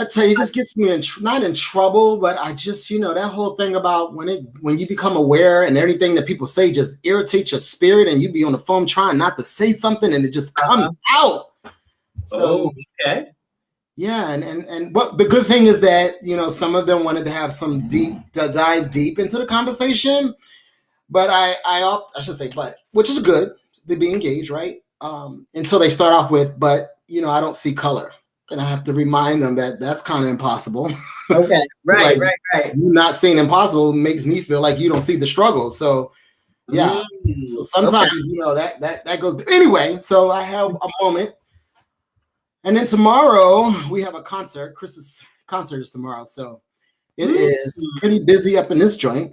I tell you, it just gets me not in trouble, but I just, that whole thing about when you become aware and anything that people say just irritates your spirit, and you be on the phone trying not to say something and it just comes out. So, okay. Yeah, and what the good thing is that some of them wanted to have some dive deep into the conversation, but I should say, but which is good to be engaged, right? Until they start off with, but I don't see color. And I have to remind them that that's kind of impossible. Okay, right, like, right. You not seeing impossible makes me feel like you don't see the struggle. So, yeah. So sometimes, that goes. Anyway, so I have a moment. And then tomorrow we have a concert. Chris's concert is tomorrow. So it is pretty busy up in this joint.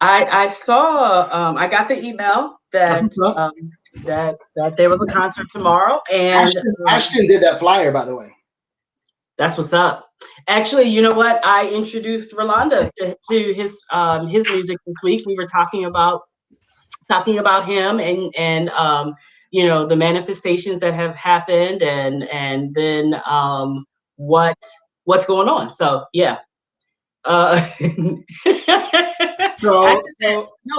I saw, I got the email that there was a concert tomorrow. And Ashton did that flyer, by the way. That's what's up. Actually, you know what? I introduced Rolanda to his music this week. We were talking about him and the manifestations that have happened and then what's going on. So yeah. No,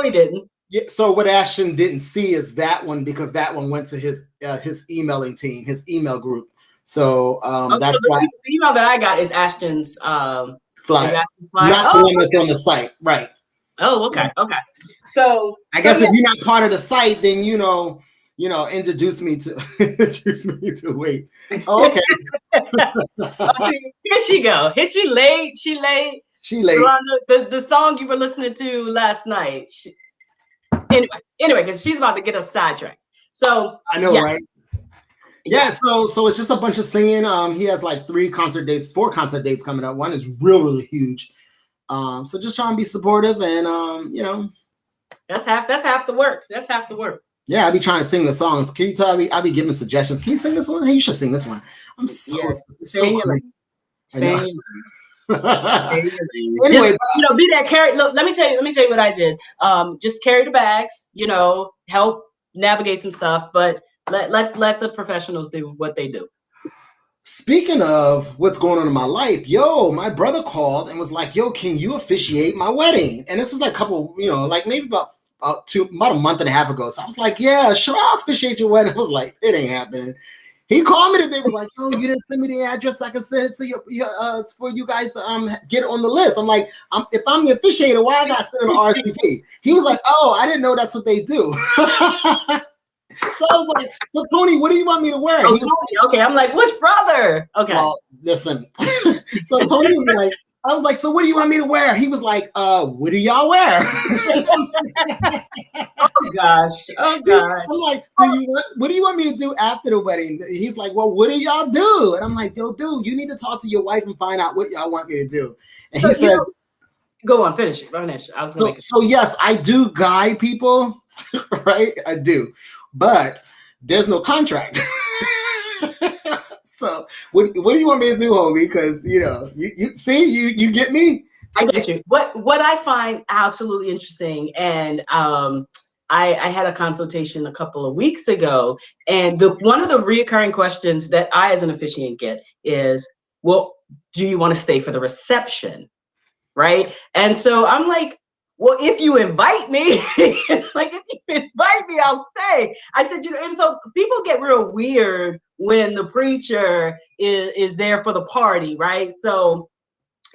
he didn't. Yeah, so what Ashton didn't see is that one, because that one went to his emailing team, his email group. So that's why the email that I got is Ashton's flyer. Not the one that's on the site, right? Oh, okay, okay. So I guess if you're not part of the site, then introduce me to wait. Oh, okay. Here she go. Here she late. She late. The song you were listening to last night. Anyway, because she's about to get us sidetracked. So I know, right? Yeah, so it's just a bunch of singing. He has like 4 concert dates coming up. One is really huge. So just trying to be supportive, and that's half the work. That's half the work. Yeah, I be trying to sing the songs. Can you tell me? I be giving suggestions. Can you sing this one? Hey, you should sing this one. I'm so anyway, just, be that carry. Look, let me tell you what I did. Just carry the bags. Help navigate some stuff, but let the professionals do what they do. Speaking of what's going on in my life, my brother called and was like, can you officiate my wedding? And this was like a couple, maybe about a month and a half ago. So I was like, yeah, sure, I'll officiate your wedding. I was like, it ain't happening. He called me today, was like, you didn't send me the address. I can send it to you for you guys to get on the list. I'm like, if I'm the officiator, why I got to send an RSVP? He was like, oh, I didn't know that's what they do. So I was like, so Tony, what do you want me to wear? Oh, Tony, okay. I'm like, which brother? Okay. Well, listen. So Tony was like, I was like, so what do you want me to wear? He was like, what do y'all wear? Oh gosh. I'm like, what do you want me to do after the wedding? He's like, well, what do y'all do? And I'm like, yo, dude, you need to talk to your wife and find out what y'all want me to do. And he says, go on, finish it. So yes, I do guide people, right? I do. But there's no contract. So what do you want me to do, homie? Because you see, you get me. I get you. What I find absolutely interesting, and I had a consultation a couple of weeks ago, and one of the reoccurring questions that I, as an officiant, get is, well, do you want to stay for the reception, right? And so I'm like, well, if you invite me, I'll stay. I said, and so people get real weird when the preacher is there for the party, right? So,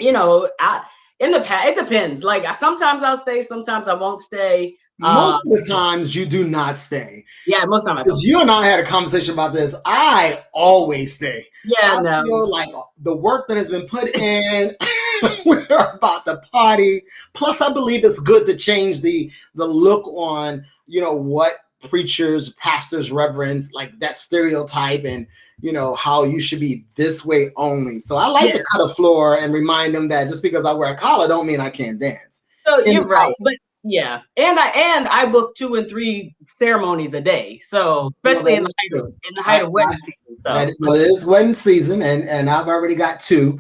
in the past, it depends. Like sometimes I'll stay, sometimes I won't stay. Most of the times you do not stay. Yeah, most of the time I don't. Because you and I had a conversation about this. I always stay. Yeah, I feel like the work that has been put in, we're about to party. Plus, I believe it's good to change the look on, what preachers, pastors, reverends, like that stereotype, and how you should be this way only. So I like to cut a floor and remind them that just because I wear a collar don't mean I can't dance. So you're right, but yeah, and I book 2 and 3 ceremonies a day. So especially in the height of wedding season. So it is wedding season, and I've already got 2,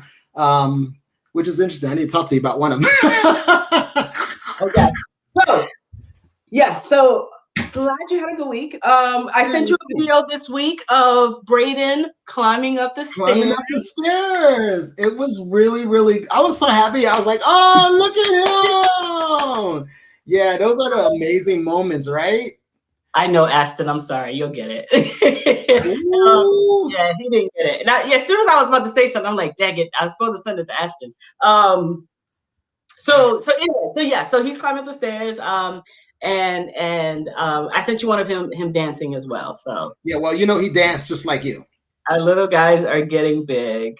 which is interesting. I need to talk to you about one of them. Okay. So yeah, so glad you had a good week. I sent you a video this week of Braden climbing up the Climbing stairs. up the stairs. It was really, really, I was so happy. I was like, oh, look at him. Yeah, those are the amazing moments, right? I know, Ashton. I'm sorry. You'll get it. Yeah, he didn't get it. And as soon as I was about to say something, I'm like, dang it. I was supposed to send it to Ashton. So he's climbing up the stairs. And I sent you one of him dancing as well. So yeah, well, you know, he danced just like you. Our little guys are getting big.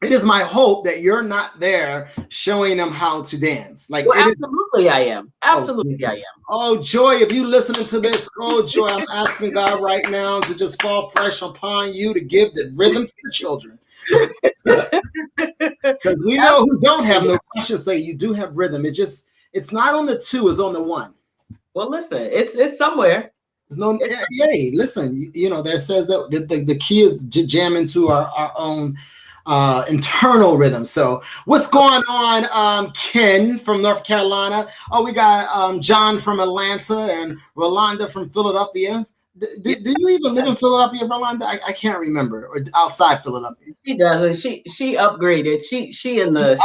It is my hope that you're not there showing them how to dance. Like, well, absolutely, I am. Absolutely, I am. Oh, Joy, if you listening to this, oh, Joy, I'm asking God right now to just fall fresh upon you to give the rhythm to the children. Because we know who don't have no, I should say you do have rhythm. It's not on the 2, it's on the 1. Well, listen, it's somewhere. There's no, yay, listen, you know, there says that the key is to jam into our own internal rhythm. So what's going on, Ken from North Carolina? Oh, we got John from Atlanta and Rolanda from Philadelphia. Do you even live in Philadelphia, Rolanda? I can't remember. Or outside Philadelphia? She doesn't. She upgraded. She in the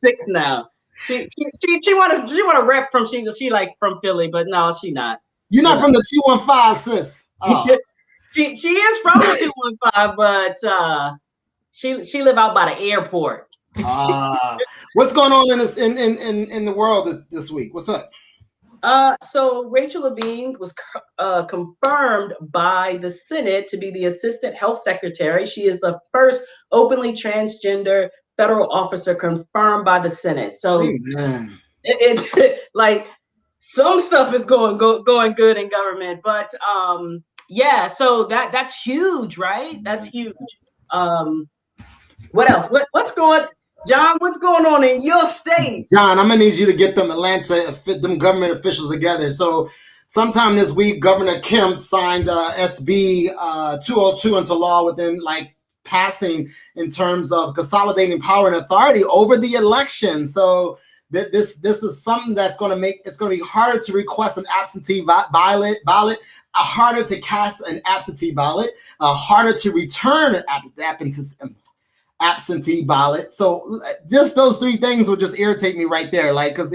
6 now. She want to rep from she like from Philly, but no, she not. You're not from the 215, sis. Oh. She is from the 215, but she live out by the airport. What's going on in the world this week? What's up? So Rachel Levine was confirmed by the Senate to be the Assistant Health Secretary. She is the first openly transgender federal officer confirmed by the Senate. So it like some stuff is going good in government, but yeah, so that's huge, right? That's huge. What else? What's going, John? What's going on in your state? John, I'm gonna need you to get them government officials together. So sometime this week, Governor Kemp signed SB 202 into law within like passing in terms of consolidating power and authority over the election. So this is something that's going to make it's going to be harder to request an absentee ballot, harder to cast an absentee ballot, harder to return an absentee ballot. So just those 3 things would just irritate me right there. Like, because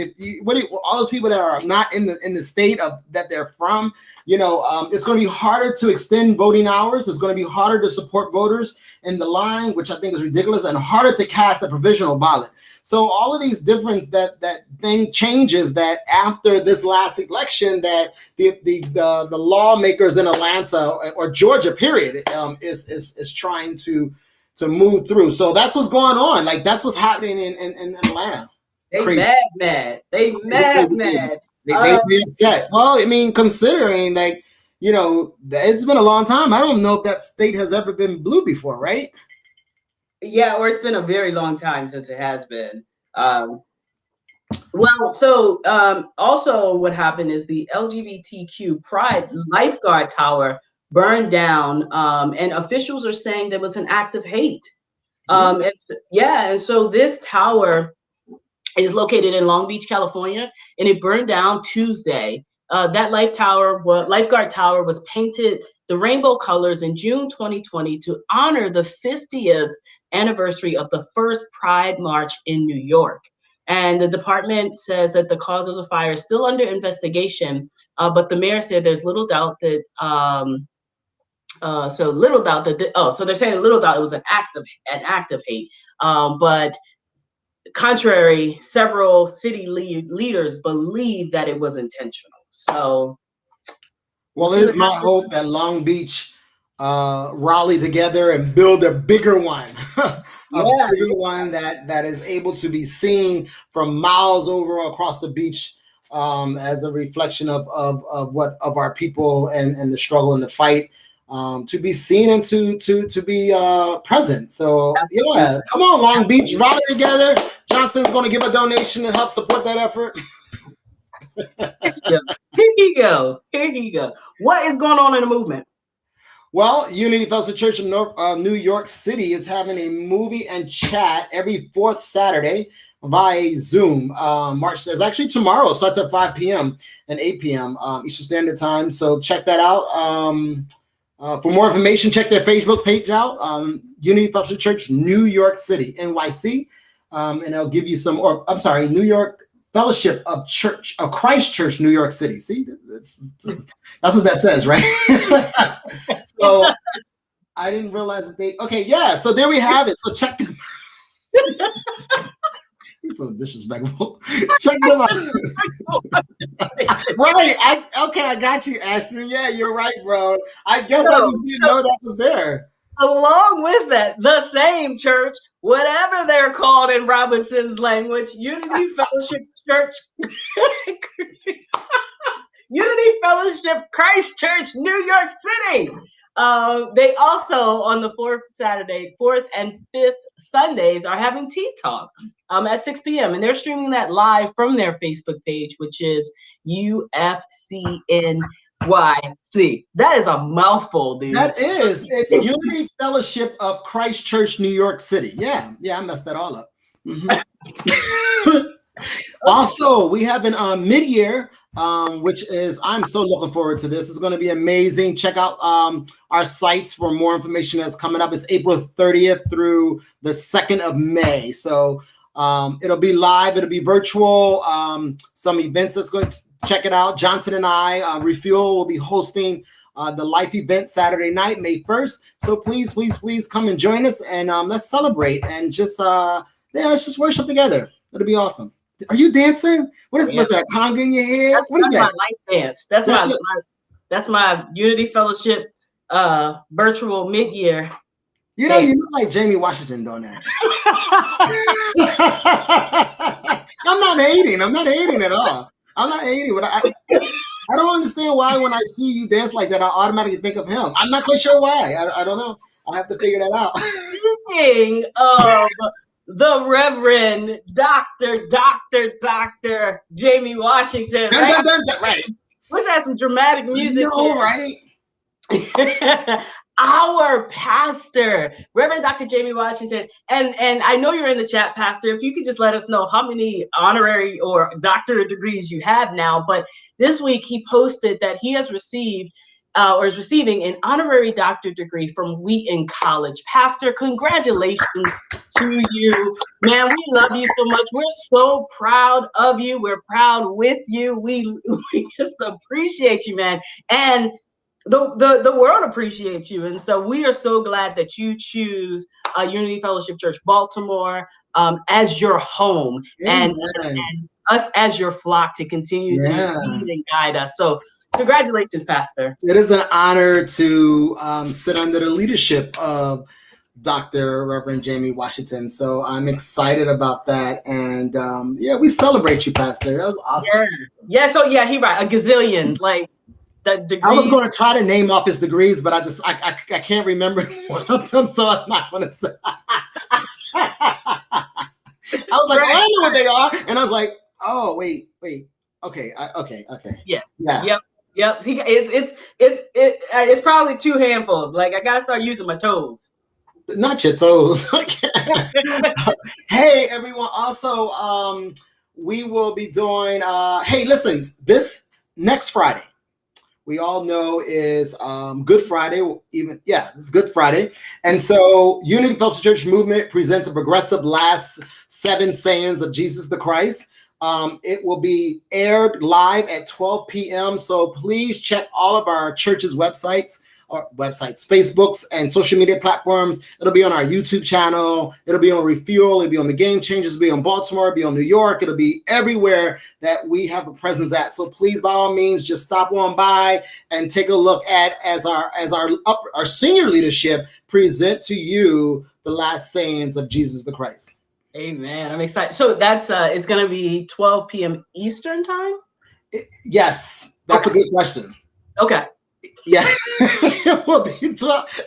all those people that are not in the state of that they're from, you know, it's going to be harder to extend voting hours. It's going to be harder to support voters in the line, which I think is ridiculous, and harder to cast a provisional ballot. So all of these difference that thing changes that after this last election that the lawmakers in Atlanta or Georgia period is trying to move through. So that's what's going on. Like that's what's happening in Atlanta. They mad. They mad. They upset. Well, I mean, considering like, you know, it's been a long time. I don't know if that state has ever been blue before, right? Yeah, or it's been a very long time since it has been. Well, so also what happened is the LGBTQ Pride lifeguard tower burned down, and officials are saying there was an act of hate. And so this tower is located in Long Beach, California, and it burned down Tuesday. That lifeguard tower was painted the rainbow colors in June 2020 to honor the 50th anniversary of the first Pride March in New York. And the department says that the cause of the fire is still under investigation, but the mayor said there's little doubt that, so they're saying little doubt it was an act of hate, but contrary, several city leaders believe that it was intentional. So, well, it is my hope that Long Beach rally together and build a bigger one, bigger one that is able to be seen from miles over across the beach, as a reflection of our people and the struggle and the fight, to be seen and to be present. So yeah, come on, Long Beach, rally together. Johnson's going to give a donation to help support that effort. Here you go. What is going on in the movement? Well, Unity Fellowship Church in New York City is having a movie and chat every 4th Saturday. via Zoom. March says actually tomorrow. It starts at 5 p.m. and 8 p.m. Eastern Standard Time. So check that out. For more information, check their Facebook page out. Unity Fellowship Church, New York City, NYC. And they'll give you some, or I'm sorry, New York Fellowship of Christ Church, New York City. See, that's what that says, right? So I didn't realize that they, okay, yeah. So there we have it. So check them. He's so disrespectful. Check them out. Right. I got you, Ashton. Yeah, you're right, bro. I guess I just didn't know that was there. Along with that, the same church, whatever they're called in Robinson's language, Unity Fellowship Church, Unity Fellowship Christ Church, New York City. They also, on the fourth and fifth Sundays, are having Tea Talk at 6 p.m. And they're streaming that live from their Facebook page, which is UFCNYC. That is a mouthful, dude. That is. It's Unity Fellowship of Christ Church, New York City. Yeah, I messed that all up. Mm-hmm. Also, we have an mid-year, which is, I'm so looking forward to this. It's going to be amazing. Check out our sites for more information that's coming up. It's April 30th through the 2nd of May. So it'll be live. It'll be virtual. Some events that's going to check it out. Johnson and I, Refuel, will be hosting the life event Saturday night, May 1st. So please come and join us, and let's celebrate and just, let's just worship together. It'll be awesome. Are you dancing? What's that conga in your head? What is that? My life dance. That's my Unity Fellowship virtual mid-year. You know, you look like Jamie Washington doing that. I'm not hating at all. I'm not hating, but I don't understand why when I see you dance like that, I automatically think of him. I'm not quite sure why. I don't know. I'll have to figure that out. Speaking of the Reverend Dr. Jamie Washington. Right. Wish I had some dramatic music. Right. Our pastor, Reverend Dr. Jamie Washington. And I know you're in the chat, Pastor. If you could just let us know how many honorary or doctorate degrees you have now. But this week he posted that he has received or is receiving an honorary doctorate degree from Wheaton College. Pastor, congratulations to you. Man, we love you so much. We're so proud of you. We're proud with you. We just appreciate you, man. And the world appreciates you. And so we are so glad that you choose Unity Fellowship Church Baltimore as your home and us as your flock to continue to lead and guide us. So congratulations, Pastor. It is an honor to sit under the leadership of Dr. Reverend Jamie Washington. So I'm excited about that. And we celebrate you, Pastor. That was awesome. Yeah. So he right. A gazillion, like the degrees. I was going to try to name off his degrees, but I can't remember one of them. So I'm not going to say. I was like, I know what they are. And I was like, oh, wait. Okay. Yeah. Yep. It's probably two handfuls. Like I gotta start using my toes. Not your toes. Hey everyone. Also, we will be doing. Hey, listen. This next Friday, we all know is Good Friday. It's Good Friday, and so Unity Fellowship Church Movement presents a progressive last 7 sayings of Jesus the Christ. It will be aired live at 12 p.m. So please check all of our church's websites, Facebooks, and social media platforms. It'll be on our YouTube channel. It'll be on Refuel. It'll be on the Game Changers. It'll be on Baltimore. It'll be on New York. It'll be everywhere that we have a presence at. So please, by all means, just stop on by and take a look at as our senior leadership present to you the last sayings of Jesus the Christ. Amen. I'm excited. So that's it's going to be 12 p.m. Eastern time? Yes. That's a good question. Okay. Yeah. It will be 12.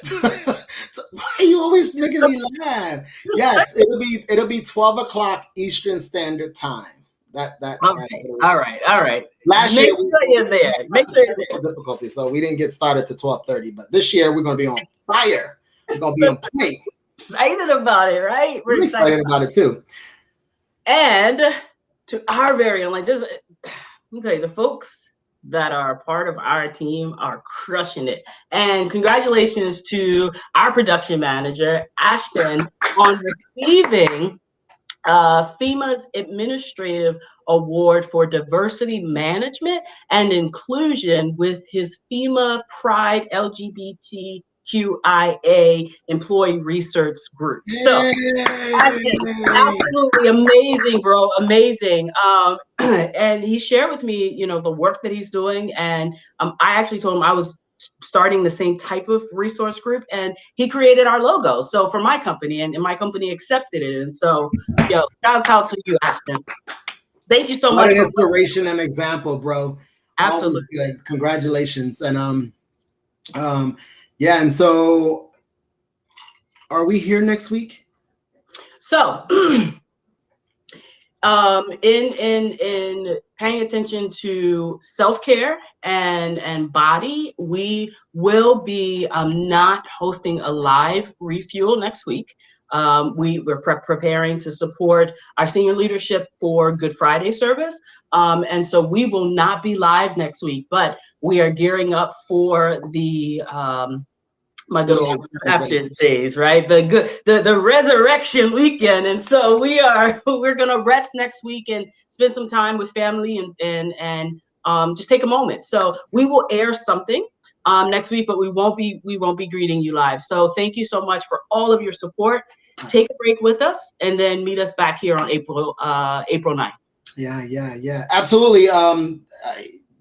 Why are you always making me laugh? Yes, it'll be 12 o'clock Eastern Standard Time. All right. Last year you're there. Make sure you're there. Difficulty, so we didn't get started to 12:30, but this year we're going to be on fire. We're going to be on point. Excited about it, right? We're excited about it too. And to our very own, like this, let me tell you, the folks that are part of our team are crushing it. And congratulations to our production manager, Ashton, on receiving FEMA's Administrative Award for Diversity Management and Inclusion with his FEMA Pride LGBTQIA Employee Research Group. So, absolutely amazing, bro, amazing. And he shared with me, you know, the work that he's doing, and I actually told him I was starting the same type of resource group, and he created our logo. So for my company, and my company accepted it. And so, yo, shouts out to you, Ashton. Thank you so much. What an inspiration and example, bro. Absolutely. Always good. Congratulations. And yeah, and so are we here next week? So in paying attention to self-care and body, we will be not hosting a live refuel next week. We're preparing to support our senior leadership for Good Friday service. And so we will not be live next week, but we are gearing up for the my good old Baptist days, right? The resurrection weekend. And so we're gonna rest next week and spend some time with family and just take a moment. So we will air something next week, but we won't be greeting you live. So thank you so much for all of your support. Take a break with us and then meet us back here on April 9th. Yeah. Absolutely.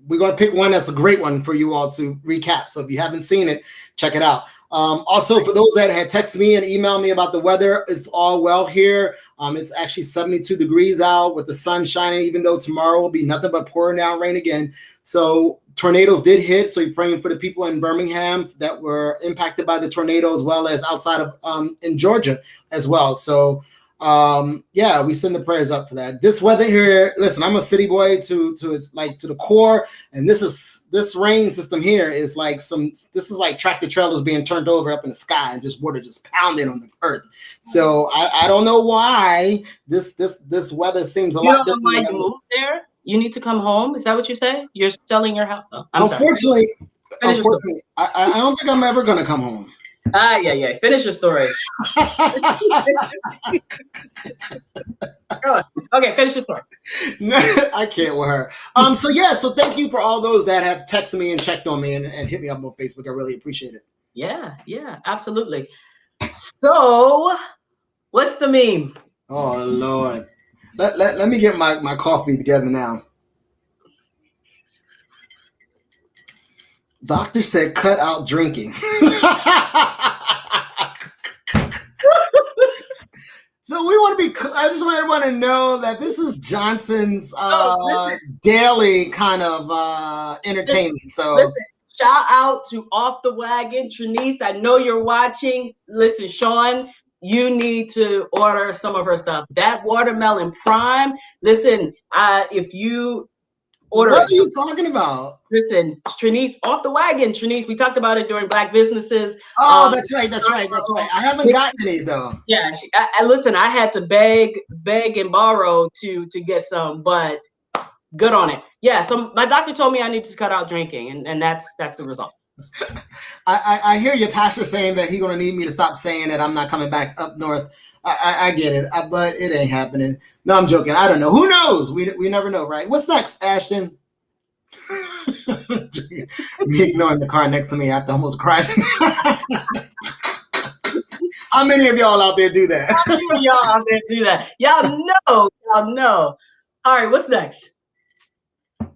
We're going to pick one that's a great one for you all to recap. So if you haven't seen it, check it out. Also, for those that had texted me and emailed me about the weather, it's all well here. It's actually 72 degrees out with the sun shining, even though tomorrow will be nothing but pouring down rain again. So tornadoes did hit. So you're praying for the people in Birmingham that were impacted by the tornado, as well as outside of in Georgia as well. So yeah, we send the prayers up for that. This weather here, listen, I'm a city boy to the core, and this rain system here is like this is like tractor trailers being turned over up in the sky and just water just pounding on the earth. So I don't know why this weather seems a lot different. You move there? You need to come home. Is that what you say? You're selling your house? Oh, unfortunately, I don't think I'm ever gonna come home. Yeah. Finish your story. Okay, finish your story. I can't with her. So thank you for all those that have texted me and checked on me and hit me up on Facebook. I really appreciate it. Yeah, absolutely. So, what's the meme? Oh Lord. Let me get my coffee together now. Doctor said cut out drinking. So we want to I just want everyone to know that this is Johnson's daily kind of entertainment. So listen, shout out to Off the Wagon, Trinice. I know you're watching. Listen, Sean, you need to order some of her stuff. That watermelon prime. Listen, if you order, what are you talking about? Listen, Trinice, Off the Wagon, Trinice. We talked about it during Black Businesses. Oh, that's right. I haven't gotten any though. Yeah, listen, I had to beg and borrow to get some, but good on it. Yeah, so my doctor told me I need to cut out drinking, and that's the result. I hear your pastor saying that he's gonna need me to stop saying that I'm not coming back up north. I get it, but it ain't happening. No, I'm joking. I don't know. Who knows? We never know, right? What's next, Ashton? Me ignoring the car next to me after almost crashing. How many of y'all out there do that? How many of y'all out there do that? Y'all know. All right, what's next?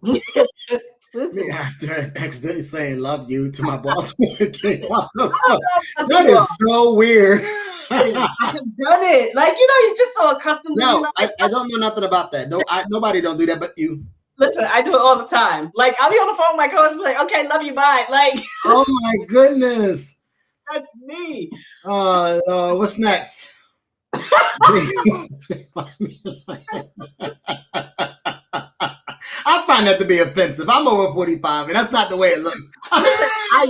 Me after accidentally saying "love you" to my boss. That is so weird. I've done it. Like, you're just so accustomed to it. I don't know nothing about that. No, nobody don't do that but you. Listen, I do it all the time. Like, I'll be on the phone with my coach, be like, okay, love you, bye. Like, oh my goodness. That's me. What's next? I find that to be offensive. I'm over 45, and that's not the way it looks. I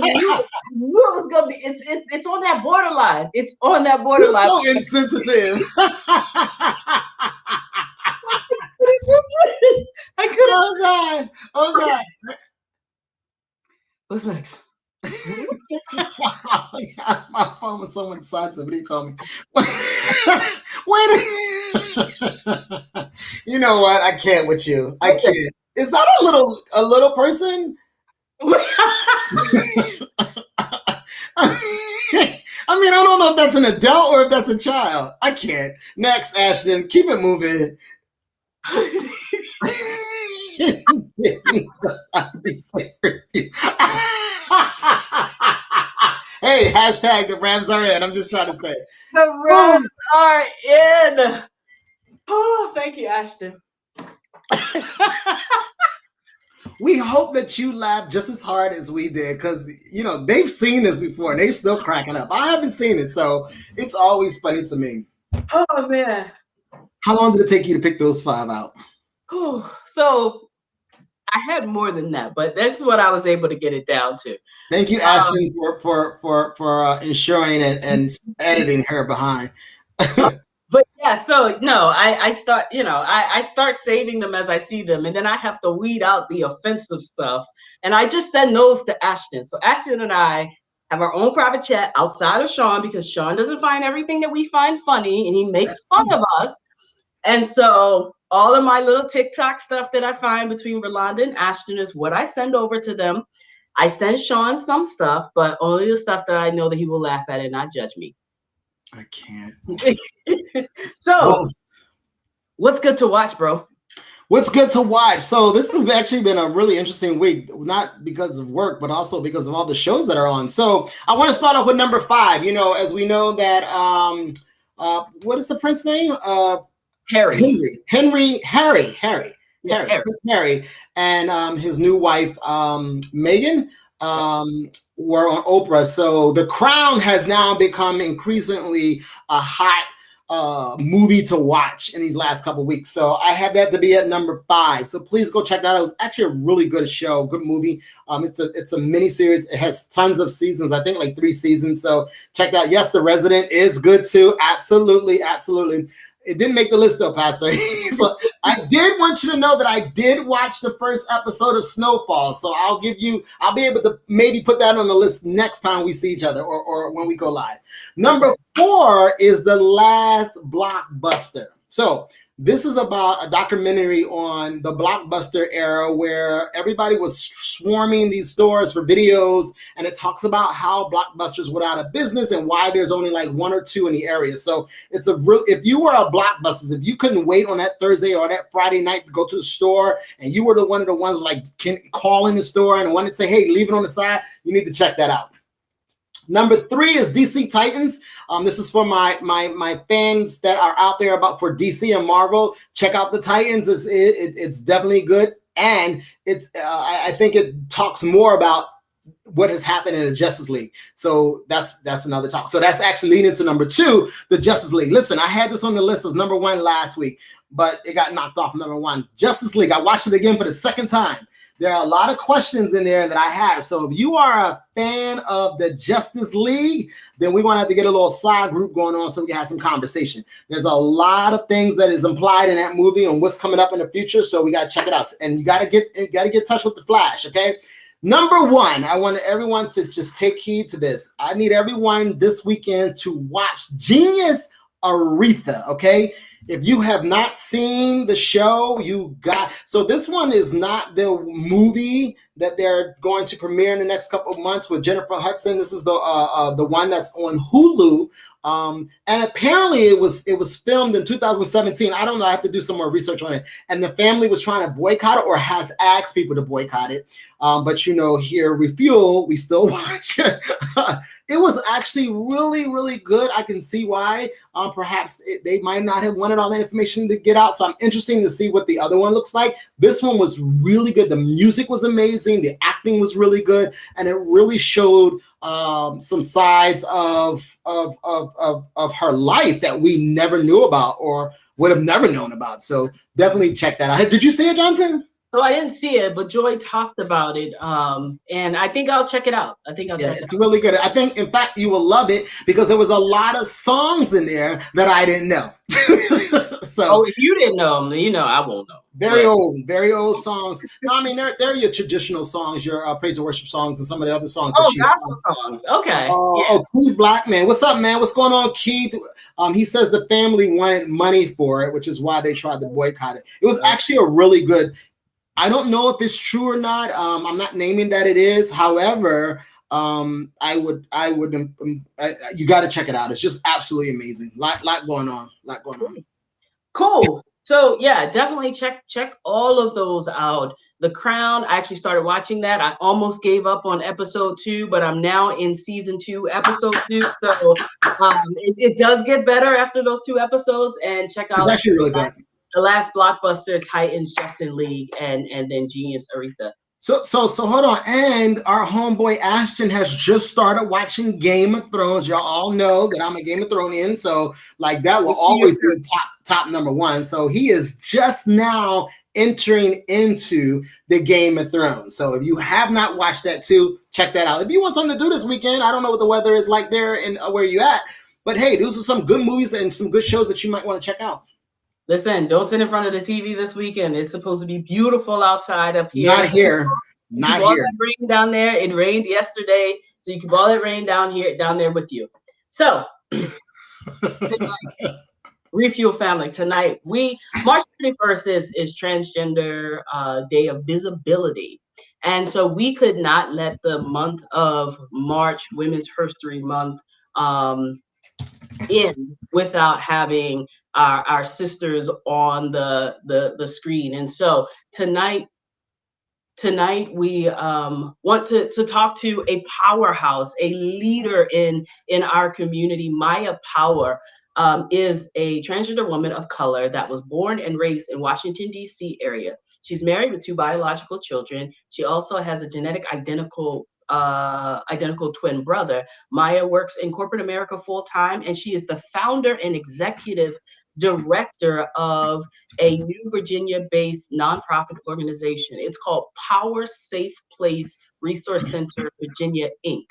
knew it was gonna be. It's on that borderline. It's on that borderline. You're so insensitive. Oh God. What's next? My phone when someone decides somebody call me. Wait. You know what? I can't with you. I can't. Is that a little person? I mean, I don't know if that's an adult or if that's a child. I can't. Next, Ashton, keep it moving. Hey, hashtag the Revs are in. I'm just trying to say. The Revs are in. Oh, thank you, Ashton. We hope that you laughed just as hard as we did, because they've seen this before and they're still cracking up. I haven't seen it, so it's always funny to me. Oh man. How long did it take you to pick those 5 out? So I had more than that, but that's what I was able to get it down to. Thank you, Ashton, for ensuring and editing her behind. But yeah, so no, I start, I start saving them as I see them, and then I have to weed out the offensive stuff, and I just send those to Ashton. So Ashton and I have our own private chat outside of Sean, because Sean doesn't find everything that we find funny, and he makes fun of us. And so all of my little TikTok stuff that I find between Rolanda and Ashton is what I send over to them. I send Sean some stuff, but only the stuff that I know that he will laugh at and not judge me. I can't. So, what's good to watch, bro? What's good to watch? So this has actually been a really interesting week, not because of work, but also because of all the shows that are on. So I want to start off with number 5. As we know that, what is the prince name? Harry. Harry. Prince Harry and his new wife, Meghan, were on Oprah. So The Crown has now become increasingly a hot movie to watch in these last couple of weeks. So I have that to be at number 5. So please go check that out. It was actually a really good show, good movie. It's a mini series. It has tons of seasons. I think like 3 seasons. So check that. Yes, The Resident is good too. Absolutely. It didn't make the list though, Pastor. So I did want you to know that I did watch the first episode of Snowfall. So I'll be able to maybe put that on the list next time we see each other or when we go live. Number 4 is The Last Blockbuster. So this is about a documentary on the Blockbuster era where everybody was swarming these stores for videos, and it talks about how Blockbusters went out of business and why there's only like 1 or 2 in the area. So it's if you were a Blockbusters, if you couldn't wait on that Thursday or that Friday night to go to the store, and you were one of the ones like calling the store and wanted to say, hey, leave it on the side, you need to check that out. Number 3 is DC Titans. This is for my fans that are out there for DC and Marvel. Check out the Titans. It's definitely good, and I think it talks more about what has happened in the Justice League. So that's another talk. So that's actually leading to number 2, the Justice League. Listen, I had this on the list as number 1 last week, but it got knocked off number 1. Justice League. I watched it again for the second time. There are a lot of questions in there that I have. So if you are a fan of the Justice League, then we're going to have to get a little side group going on so we can have some conversation. There's a lot of things that is implied in that movie and what's coming up in the future. So we got to check it out. And you got to get in touch with the Flash, okay? Number 1, I want everyone to just take heed to this. I need everyone this weekend to watch Genius Aretha, okay? If you have not seen the show, so this one is not the movie that they're going to premiere in the next couple of months with Jennifer Hudson. This is the one that's on Hulu. And apparently it was filmed in 2017. I don't know. I have to do some more research on it. And the family was trying to boycott it or has asked people to boycott it. But here, Refuel, we still watch it. It was actually really, really good. I can see why. Perhaps they might not have wanted all that information to get out. So I'm interested to see what the other one looks like. This one was really good. The music was amazing. The acting was really good. And it really showed some sides of her life that we never knew about or would have never known about. So definitely check that out. Did you see it, Johnson? So I didn't see it, but Joy talked about it, and I think I'll check it out. It's really good. I think, in fact, you will love it because there was a lot of songs in there that I didn't know. So if you didn't know them, you know I won't know. very old songs. No, I mean they're your traditional songs, your praise and worship songs, and some of the other songs that she's gospel songs. Okay. Oh, Keith Blackman. What's up, man? What's going on, Keith? He says the family wanted money for it, which is why they tried to boycott it. It was actually a really good. I don't know if it's true or not. I'm not naming that it is. However, I would. You got to check it out. It's just absolutely amazing. Lot going on. Cool. So yeah, definitely check all of those out. The Crown, I actually started watching that. I almost gave up on episode 2, but I'm now in season 2, episode 2. So it does get better after those 2 episodes. And check out It's actually really good. The last blockbuster, Titans, Justin League, and then Genius Aretha. So hold on. And our homeboy Ashton has just started watching Game of Thrones. Y'all all know that I'm a Game of Thronian, so like that will always be top number 1. So he is just now entering into the Game of Thrones. So if you have not watched that too, check that out. If you want something to do this weekend, I don't know what the weather is like there and where you at, but hey, those are some good movies and some good shows that you might want to check out. Listen, don't sit in front of the TV this weekend. It's supposed to be beautiful outside up here. Not here. Not here. That rain down there. It rained yesterday, so you keep all that rain down there with you. So, Refuel family, tonight March 31st is Transgender Day of Visibility, and so we could not let the month of March, Women's Herstory Month, in without having our sisters on the screen. And so tonight we want to talk to a powerhouse, a leader in our community. Mya Power is a transgender woman of color that was born and raised in Washington, D.C. area. She's married with 2 biological children. She also has a genetic identical twin brother. Mya works in corporate America full-time, and she is the founder and executive director of a New Virginia-based nonprofit organization. It's called Power Safe Place Resource Center Virginia, Inc.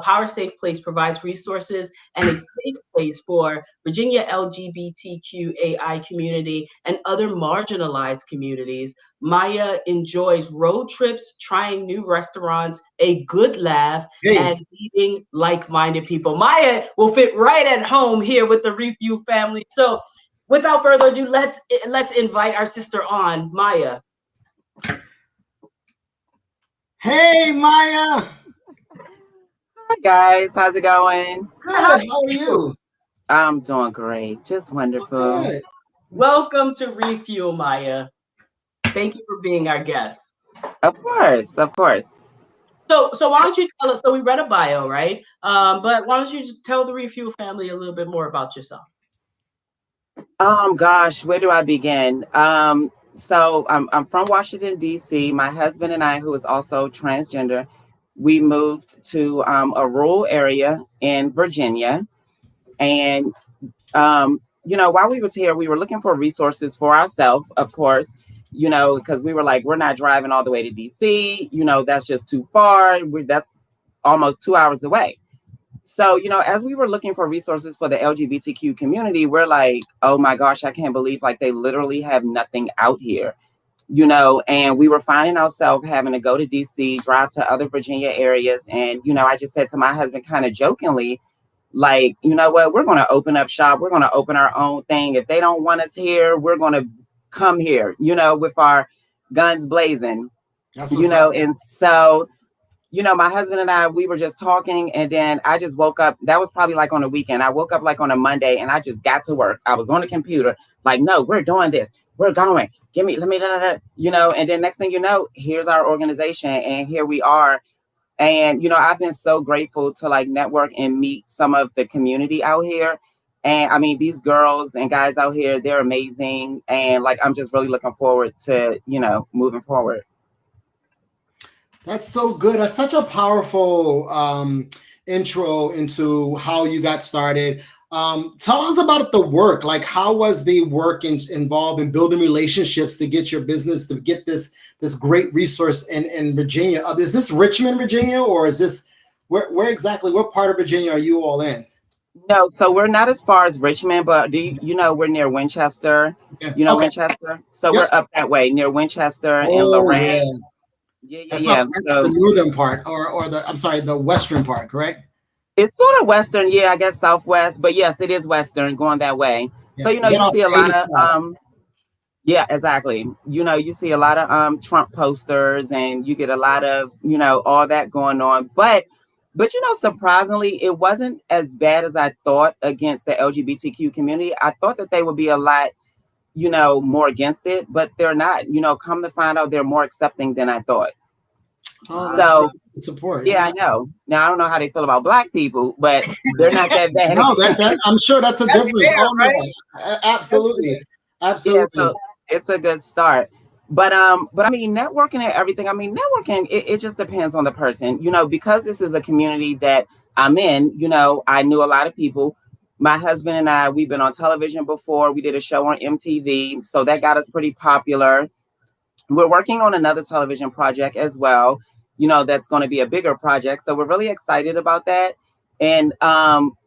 Power Safe Place provides resources and a safe place for Virginia LGBTQAI community and other marginalized communities. Mya enjoys road trips, trying new restaurants, a good laugh, and meeting like-minded people. Mya will fit right at home here with the Refuel family. So without further ado, let's invite our sister on, Mya. Hey, Mya. Hi guys, how's it going? Good. How are you? I'm doing great, just wonderful. Good. Welcome to Refuel, Mya. Thank you for being our guest. Of course. So why don't you tell us? So we read a bio, right? But why don't you just tell the Refuel family a little bit more about yourself? Gosh, where do I begin? So I'm from Washington, D.C. My husband and I, who is also transgender, we moved to a rural area in Virginia. And, while we was here, we were looking for resources for ourselves, of course, because we were like, we're not driving all the way to DC. That's just too far. That's almost 2 hours away. So, as we were looking for resources for the LGBTQ community, we're like, oh my gosh, I can't believe like they literally have nothing out here. And we were finding ourselves having to go to DC, drive to other Virginia areas. And, I just said to my husband kind of jokingly, like, you know what, we're going to open up shop. We're going to open our own thing. If they don't want us here, we're going to come here, with our guns blazing, and so, my husband and I, we were just talking, and then I just woke up. That was probably like on a weekend. I woke up like on a Monday, and I just got to work. I was on the computer, like, no, we're doing this. We're going. Let me, and then next thing you know, here's our organization, and here we are. And, I've been so grateful to like network and meet some of the community out here. And I mean, these girls and guys out here, they're amazing. And like, I'm just really looking forward to, moving forward. That's so good. That's such a powerful intro into how you got started. Tell us about the work. Like, how was the work involved in building relationships to get your business, to get this great resource in Virginia? Is this Richmond, Virginia, or is this where exactly? What part of Virginia are you all in? No, so we're not as far as Richmond, but you know we're near Winchester? Yeah. You know Okay. Winchester? So Yep. we're up that way near Winchester and Oh Lorraine. yeah. Yeah, yeah, That's up yeah. that's the So northern part, or the I'm sorry, the western part, correct? it's sort of western, yeah, I guess southwest, but yes, it is western going that way. So Yeah. you know Is that you off see a lot of 85? yeah, exactly. You know, you see a lot of Trump posters and you get a lot of, you know, all that going on. But you know, surprisingly, it wasn't as bad as I thought against the LGBTQ community. I thought that they would be a lot, you know, more against it, but they're not. You know, come to find out they're more accepting than I thought. Oh, that's So great support. yeah, Yeah. I know. Now I don't know how they feel about black people, but they're not that bad. No, that I'm sure that's a That's difference. fair, Oh right? no, That's absolutely, Yeah, absolutely. so it's a good start. But I mean networking and everything, I mean networking, it just depends on the person. You know, because this is a community that I'm in, you know, I knew a lot of people. My husband and I, we've been on television before. We did a show on MTV, so that got us pretty popular. We're working on another television project as well, you know, that's going to be a bigger project, so we're really excited about that. And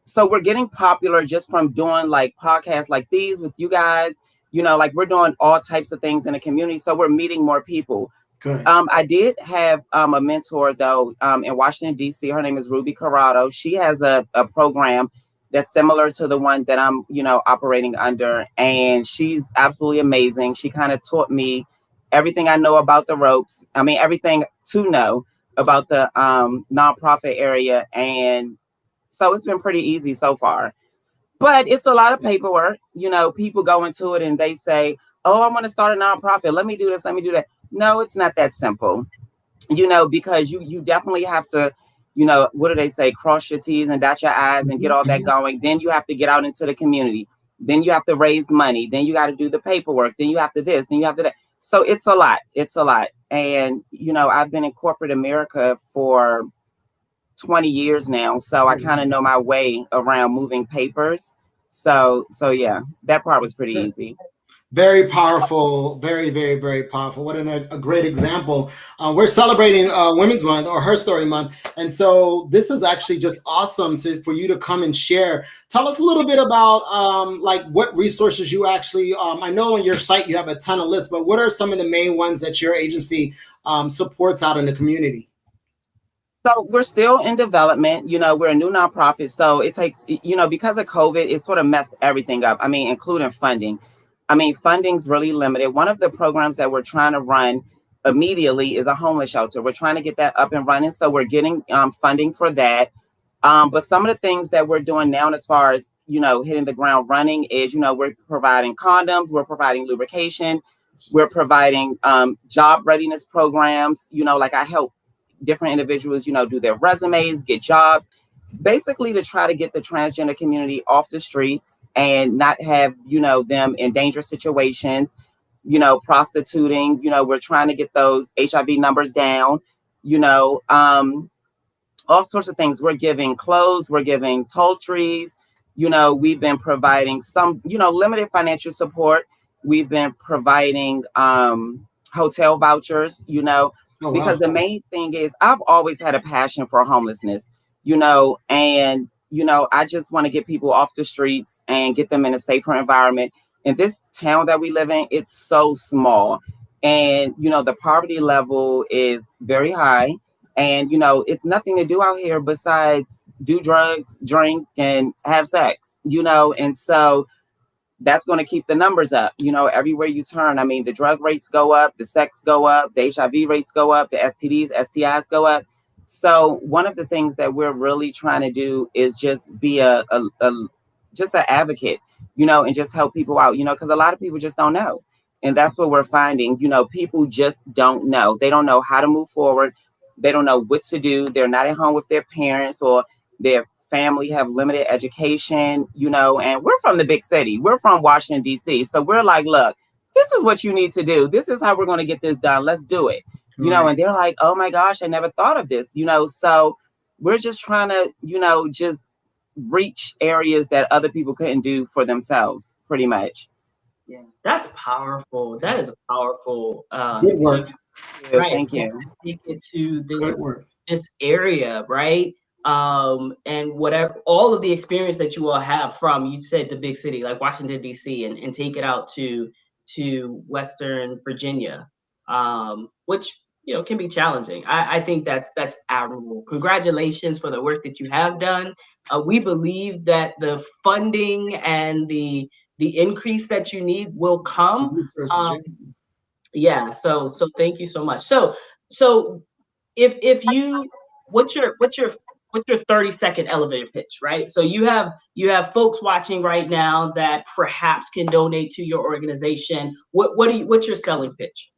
so we're getting popular just from doing like podcasts like these with you guys, you know, like we're doing all types of things in the community, so we're meeting more people. Good. I did have a mentor though, in Washington D.C. Her name is Ruby Corrado. She has a program that's similar to the one that I'm, you know, operating under, and she's absolutely amazing. She kind of taught me everything I know about the ropes. I mean, everything to know about the nonprofit area, and so it's been pretty easy so far. But it's a lot of paperwork. You know, people go into it and they say, "Oh, I want to start a nonprofit. Let me do this. Let me do that." No, it's not that simple. You know, because you definitely have to, you know, what do they say? Cross your T's and dot your I's and get Mhm, all that mhm. going. Then you have to get out into the community. Then you have to raise money. Then you got to do the paperwork. Then you have to this. Then you have to that. So it's a lot. It's a lot. And you know, I've been in corporate America for 20 years now, so I kind of know my way around moving papers. So yeah, that part was pretty easy. Very powerful, very, very, very powerful. What a great example. We're celebrating Women's Month or Herstory Month, and so this is actually just awesome for you to come and share. Tell us a little bit about like what resources you actually. I know on your site you have a ton of lists, but what are some of the main ones that your agency supports out in the community? So we're still in development. You know, we're a new nonprofit, so it takes, you know, because of COVID, it sort of messed everything up. I mean, including funding. I mean, funding's really limited. One of the programs that we're trying to run immediately is a homeless shelter. We're trying to get that up and running, so we're getting funding for that. But some of the things that we're doing now, as far as, you know, hitting the ground running, is, you know, we're providing condoms, we're providing lubrication, we're providing job readiness programs. You know, like I help different individuals, you know, do their resumes, get jobs, basically to try to get the transgender community off the streets and not have, you know, them in dangerous situations, you know, prostituting. You know, we're trying to get those HIV numbers down, you know, all sorts of things. We're giving clothes, we're giving toiletries, you know, we've been providing some, you know, limited financial support. We've been providing hotel vouchers, you know, Oh because wow. the main thing is I've always had a passion for homelessness, you know, and you know, I just want to get people off the streets and get them in a safer environment. In this town that we live in, it's so small. And you know, the poverty level is very high, and you know, it's nothing to do out here besides do drugs, drink, and have sex, you know. And so that's going to keep the numbers up, you know, everywhere you turn. I mean, the drug rates go up, the sex go up, the HIV rates go up, the STDs, STIs go up. So one of the things that we're really trying to do is just be a just an advocate, you know, and just help people out, you know, because a lot of people just don't know. And that's what we're finding. You know, people just don't know. They don't know how to move forward. They don't know what to do. They're not at home with their parents, or their family have limited education, you know, and we're from the big city. We're from Washington, D.C. So we're like, look, this is what you need to do. This is how we're going to get this done. Let's do it. You know, Right. and they're like, oh my gosh, I never thought of this, you know. So we're just trying to, you know, just reach areas that other people couldn't do for themselves, pretty much. Yeah, that's powerful. That is powerful. Good To work. Thank you. right, Thank to you. take it to Good work. this area, right? and whatever, all of the experience that you all have from, you said the big city like Washington, D.C., and take it out to Western Virginia, which, you know, can be challenging. I think that's admirable. Congratulations for the work that you have done. We believe that the funding and the increase that you need will come. Yeah. So thank you so much. So if you, what's your 30-second elevator pitch, right? So you have folks watching right now that perhaps can donate to your organization. What's your selling pitch?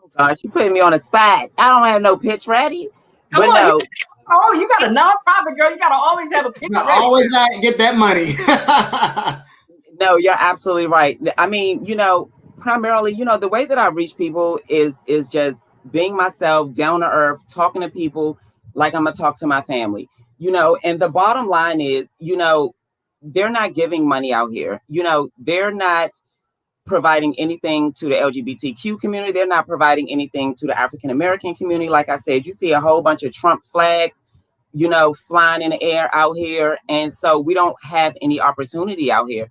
Oh gosh, you putting me on a spot. I don't have no pitch ready. Come but on, no. you got a nonprofit, girl. You gotta always have a pitch ready. Always get that money. No, you're absolutely right. I mean, you know, primarily, you know, the way that I reach people is just being myself, down to earth, talking to people like I'm gonna talk to my family, you know. And the bottom line is, you know, they're not giving money out here. You know, they're not providing anything to the LGBTQ community. They're not providing anything to the African American community. Like I said, you see a whole bunch of Trump flags, you know, flying in the air out here. And so we don't have any opportunity out here.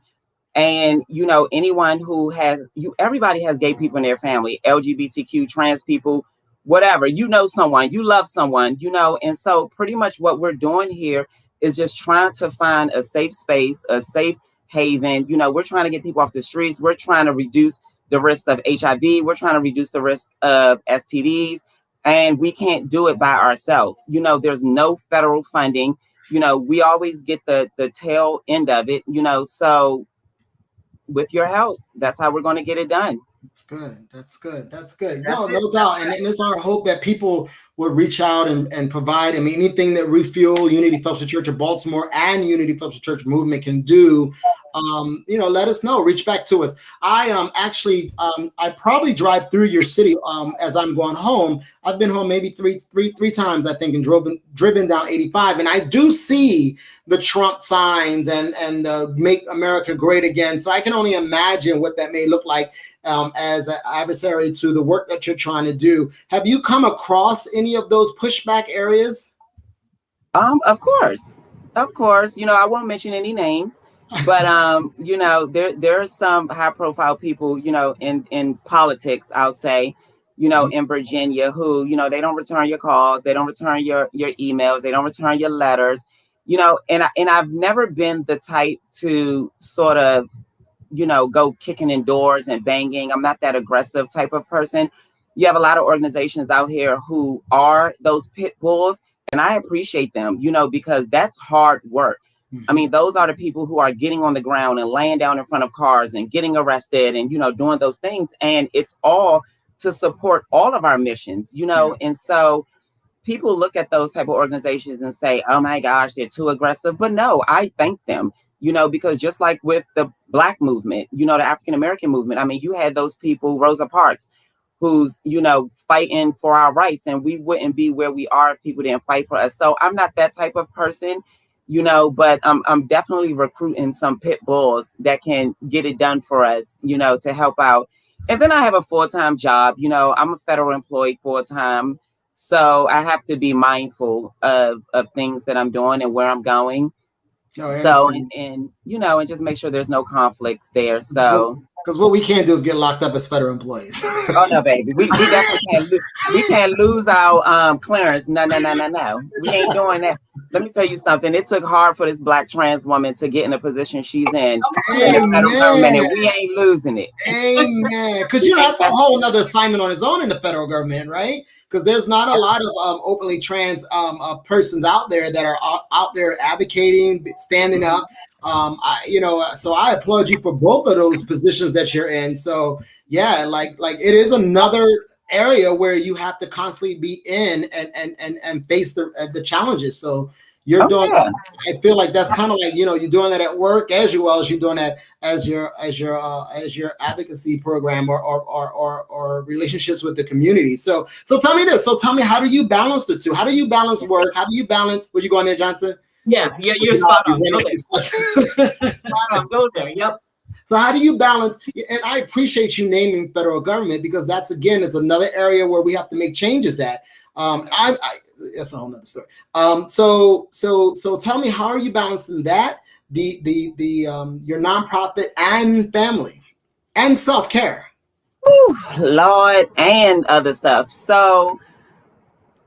And, you know, anyone who has, everybody has gay people in their family, LGBTQ, trans people, whatever, you know, someone, you love someone, you know. And so pretty much what we're doing here is just trying to find a safe space, a safe haven. You know, we're trying to get people off the streets. We're trying to reduce the risk of HIV. We're trying to reduce the risk of STDs. And we can't do it by ourselves. You know, there's no federal funding. You know, we always get the tail end of it, you know. So with your help, that's how we're going to get it done. That's good. That's good. That's good. No doubt. And it's our hope that people would reach out and provide. I mean, anything that Refuel, Unity Fellowship Church of Baltimore, and Unity Fellowship Church movement can do, you know, let us know. Reach back to us. I actually I probably drive through your city as I'm going home. I've been home maybe three times, I think, and driven down 85, and I do see the Trump signs and the Make America Great Again. So I can only imagine what that may look like as an adversary to the work that you're trying to do. Have you come across any of those pushback areas? Of course. You know, I won't mention any names, but you know, there are some high profile people, you know, in politics, I'll say, you know, in Virginia, who, you know, they don't return your calls, they don't return your emails, they don't return your letters, you know. And I've never been the type to sort of, you know, go kicking in doors and banging. I'm not that aggressive type of person. You have a lot of organizations out here who are those pit bulls, and I appreciate them, you know, because that's hard work. I mean, those are the people who are getting on the ground and laying down in front of cars and getting arrested and, you know, doing those things. And it's all to support all of our missions, you know. And so people look at those type of organizations and say, oh my gosh, they're too aggressive. But no, I thank them, you know, because just like with the Black movement, you know, the African American movement, I mean, you had those people, Rosa Parks, who's, you know, fighting for our rights, and we wouldn't be where we are if people didn't fight for us. So I'm not that type of person, you know, but I'm definitely recruiting some pit bulls that can get it done for us, you know, to help out. And then I have a full-time job, you know, I'm a federal employee full-time. So I have to be mindful of things that I'm doing and where I'm going. So, and you know, and just make sure there's no conflicts there. So, because what we can't do is get locked up as federal employees. Oh no, baby, we definitely can't. We can't lose our clearance. No. We ain't doing that. Let me tell you something. It took hard for this Black trans woman to get in the position she's in the federal government, and we ain't losing it. Amen. Because you know that's a whole another assignment on its own in the federal government, right? Because there's not a lot of openly trans persons out there that are out there advocating, standing up. You know, so I applaud you for both of those positions that you're in. So yeah, like it is another area where you have to constantly be in and face the challenges. So you're doing. Yeah. I feel like that's kind of like, you know, you're doing that at work as well as you're doing that as your advocacy program or relationships with the community. So tell me this. So tell me, how do you balance the two? How do you balance work? How do you balance? Where you going there, Johnson? Yeah, you're spot on. Go there. Spot on. Go there. Yep. So how do you balance? And I appreciate you naming federal government, because that's, again, is another area where we have to make changes at. I that's a whole nother story. So tell me, how are you balancing that, your nonprofit and family and self-care? Lord, and other stuff. So,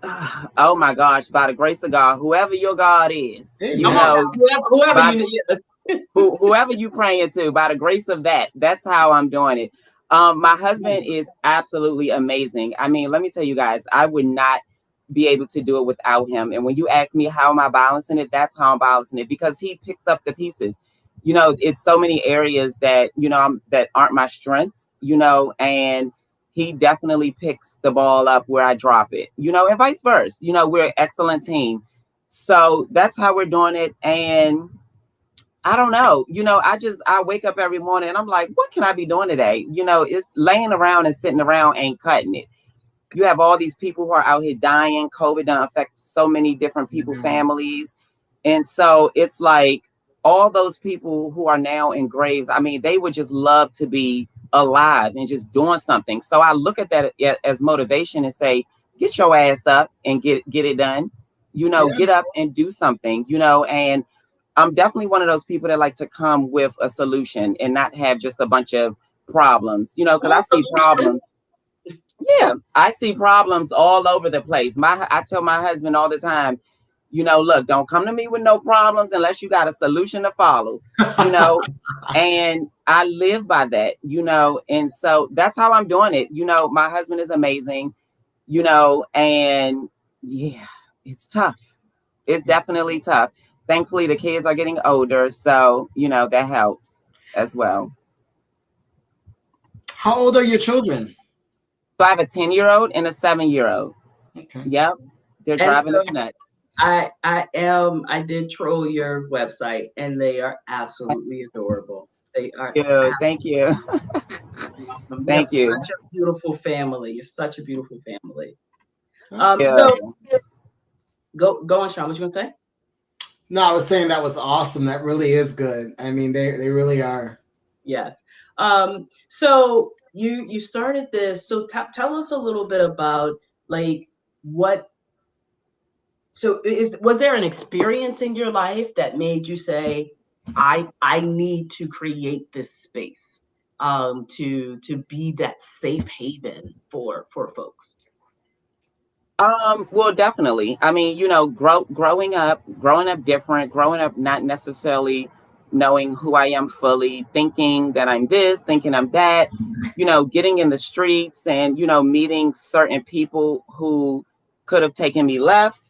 oh my gosh, by the grace of God, whoever your God is, Amen. you know, whoever you need. whoever you praying to, by the grace of that, that's how I'm doing it. My husband is absolutely amazing. I mean, let me tell you guys, I would not be able to do it without him. And when you ask me how am I balancing it, that's how I'm balancing it, because he picks up the pieces. You know, it's so many areas that, you know, that aren't my strengths, you know, and he definitely picks the ball up where I drop it, you know, and vice versa. You know, we're an excellent team. So that's how we're doing it. And I don't know, you know, I wake up every morning and I'm like, what can I be doing today? You know, it's laying around and sitting around ain't cutting it. You have all these people who are out here dying. COVID done affect so many different people, families. And so it's like all those people who are now in graves, I mean, they would just love to be alive and just doing something. So I look at that as motivation and say, get your ass up and get it done. You know, get up and do something, you know, and I'm definitely one of those people that like to come with a solution and not have just a bunch of problems, you know, because I see problems. Yeah, I see problems all over the place. I tell my husband all the time, you know, look, don't come to me with no problems unless you got a solution to follow, you know, and I live by that, you know, and so that's how I'm doing it. You know, my husband is amazing, you know, and yeah, it's tough. It's definitely tough. Thankfully, the kids are getting older, so, you know, that helps as well. How old are your children? So I have a 10-year-old and a 7-year-old. Okay. Yep. They're driving us nuts. I did troll your website and they are absolutely adorable. They are. Thank you. Thank you. Such a beautiful family. You're such a beautiful family. So go on, Sean. What you gonna say? No, I was saying that was awesome. That really is good. I mean, they really are. Yes. So you started this. So tell us a little bit about like what. So was there an experience in your life that made you say, I need to create this space to be that safe haven for folks? Well, definitely. I mean, you know, growing up different, growing up not necessarily knowing who I am fully, thinking that I'm this, thinking I'm that, you know, getting in the streets and, you know, meeting certain people who could have taken me left.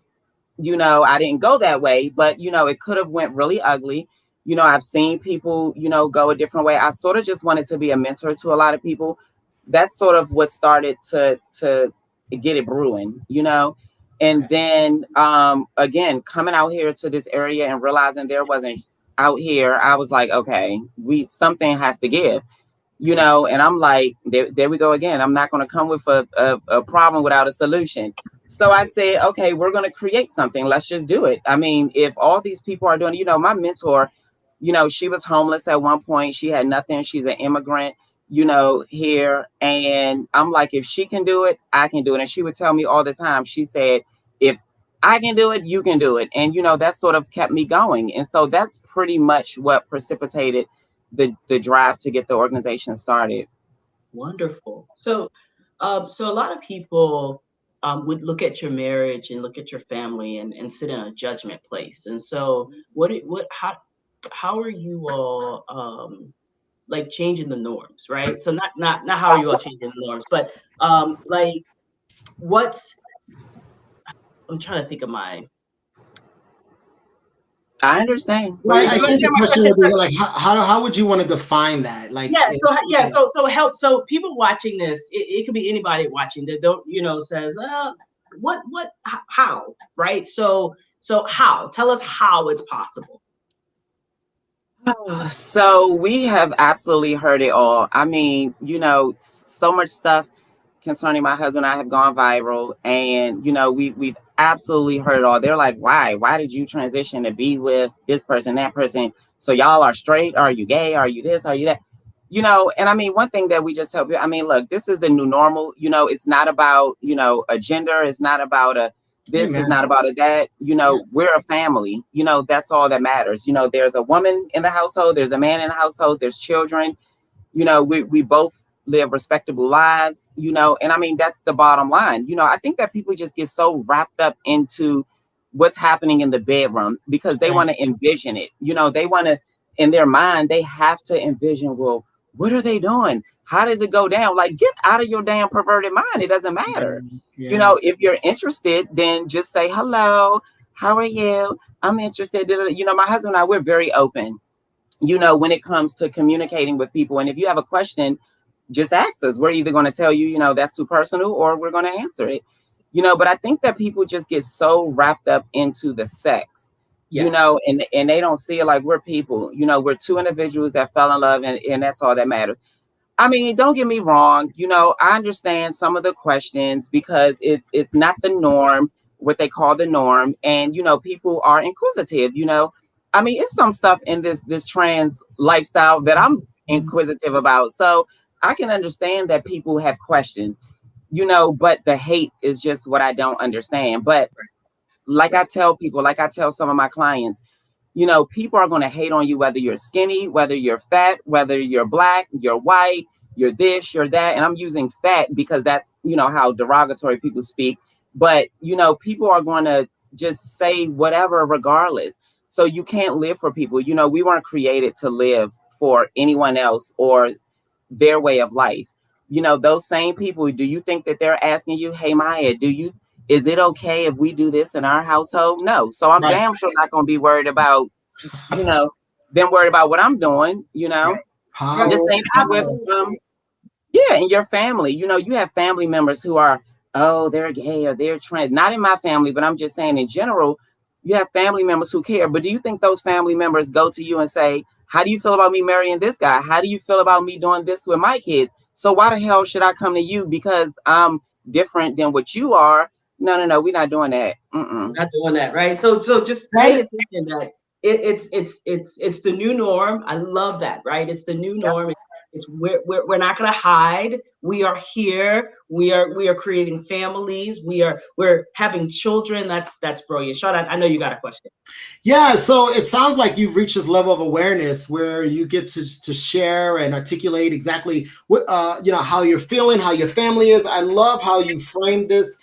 You know, I didn't go that way, but, you know, it could have went really ugly. You know, I've seen people, you know, go a different way. I sort of just wanted to be a mentor to a lot of people. That's sort of what started to get it brewing, you know. And then again, coming out here to this area and realizing there wasn't out here, I was like, okay, something has to give, you know. And I'm like, there we go again. I'm not going to come with a problem without a solution. So I said, okay, we're going to create something. Let's just do it. I mean, if all these people are doing, you know, my mentor, you know, she was homeless at one point. She had nothing. She's an immigrant, you know, here. And I'm like, if she can do it, I can do it. And she would tell me all the time, she said, if I can do it, you can do it. And, you know, that sort of kept me going. And so that's pretty much what precipitated the drive to get the organization started. Wonderful. So a lot of people would look at your marriage and look at your family and sit in a judgment place. And so how are you all like changing the norms, right? So not how are you all changing the norms, but like I'm trying to think of mine. I understand. Right. I think the question would be like, how would you want to define that? Like, So help. So people watching this, it could be anybody watching that don't, you know, says, how, right? So how? Tell us how it's possible. So we have absolutely heard it all. I mean, you know, so much stuff concerning my husband and I have gone viral, and you know, we've absolutely heard it all. They're like, why did you transition to be with this person, that person? So y'all are straight? Are you gay? Are you this? Are you that? you know, and I mean, one thing that we just tell people, I mean, look, this is the new normal. You know, it's not about, you know, a gender. It's not about a this. It's not about a that. You know, we're a family. You know, that's all that matters. You know, there's a woman in the household. There's a man in the household. There's children. You know, we both live respectable lives. You know, and I mean, that's the bottom line. You know, I think that people just get so wrapped up into what's happening in the bedroom because they want to envision it. You know, they want to, in their mind, they have to envision, well, what are they doing? How does it go down? Like, get out of your damn perverted mind. It doesn't matter. You know, if you're interested, then just say, hello, how are you? I'm interested. You know, my husband and I, we're very open, you know, when it comes to communicating with people. And if you have a question, just ask us. We're either going to tell you, you know, that's too personal, or we're going to answer it. You know, but I think that people just get so wrapped up into the sex. You know, and they don't see it like we're people. You know, we're two individuals that fell in love, and that's all that matters. I mean, don't get me wrong. You know, I understand some of the questions because it's not the norm, what they call the norm, and you know, people are inquisitive. You know, I mean, it's some stuff in this trans lifestyle that I'm inquisitive about. So I can understand that people have questions. You know, but the hate is just what I don't understand. But like I tell people, like I tell some of my clients, you know, people are going to hate on you, whether you're skinny, whether you're fat, whether you're black, you're white, you're this, you're that. And I'm using fat because that's, you know, how derogatory people speak. But, you know, people are going to just say whatever regardless. So you can't live for people. You know, we weren't created to live for anyone else or their way of life. You know, those same people, do you think that they're asking you, hey, Mya, is it okay if we do this in our household? No. So I'm damn sure not going to be worried about, you know, them worried about what I'm doing, you know. The same thing with, yeah, in your family. You know, you have family members who are, oh, they're gay or they're trans. Not in my family, but I'm just saying in general, you have family members who care. But do you think those family members go to you and say, how do you feel about me marrying this guy? How do you feel about me doing this with my kids? So why the hell should I come to you because I'm different than what you are? No, we're not doing that. Not doing that, right? So just pay attention that it's the new norm. I love that, right? It's the new norm. It's we're not gonna hide. We are here. We are creating families. We're having children. That's brilliant. Sean, I know you got a question. Yeah, so it sounds like you've reached this level of awareness where you get to share and articulate exactly what you know, how you're feeling, how your family is. I love how you framed this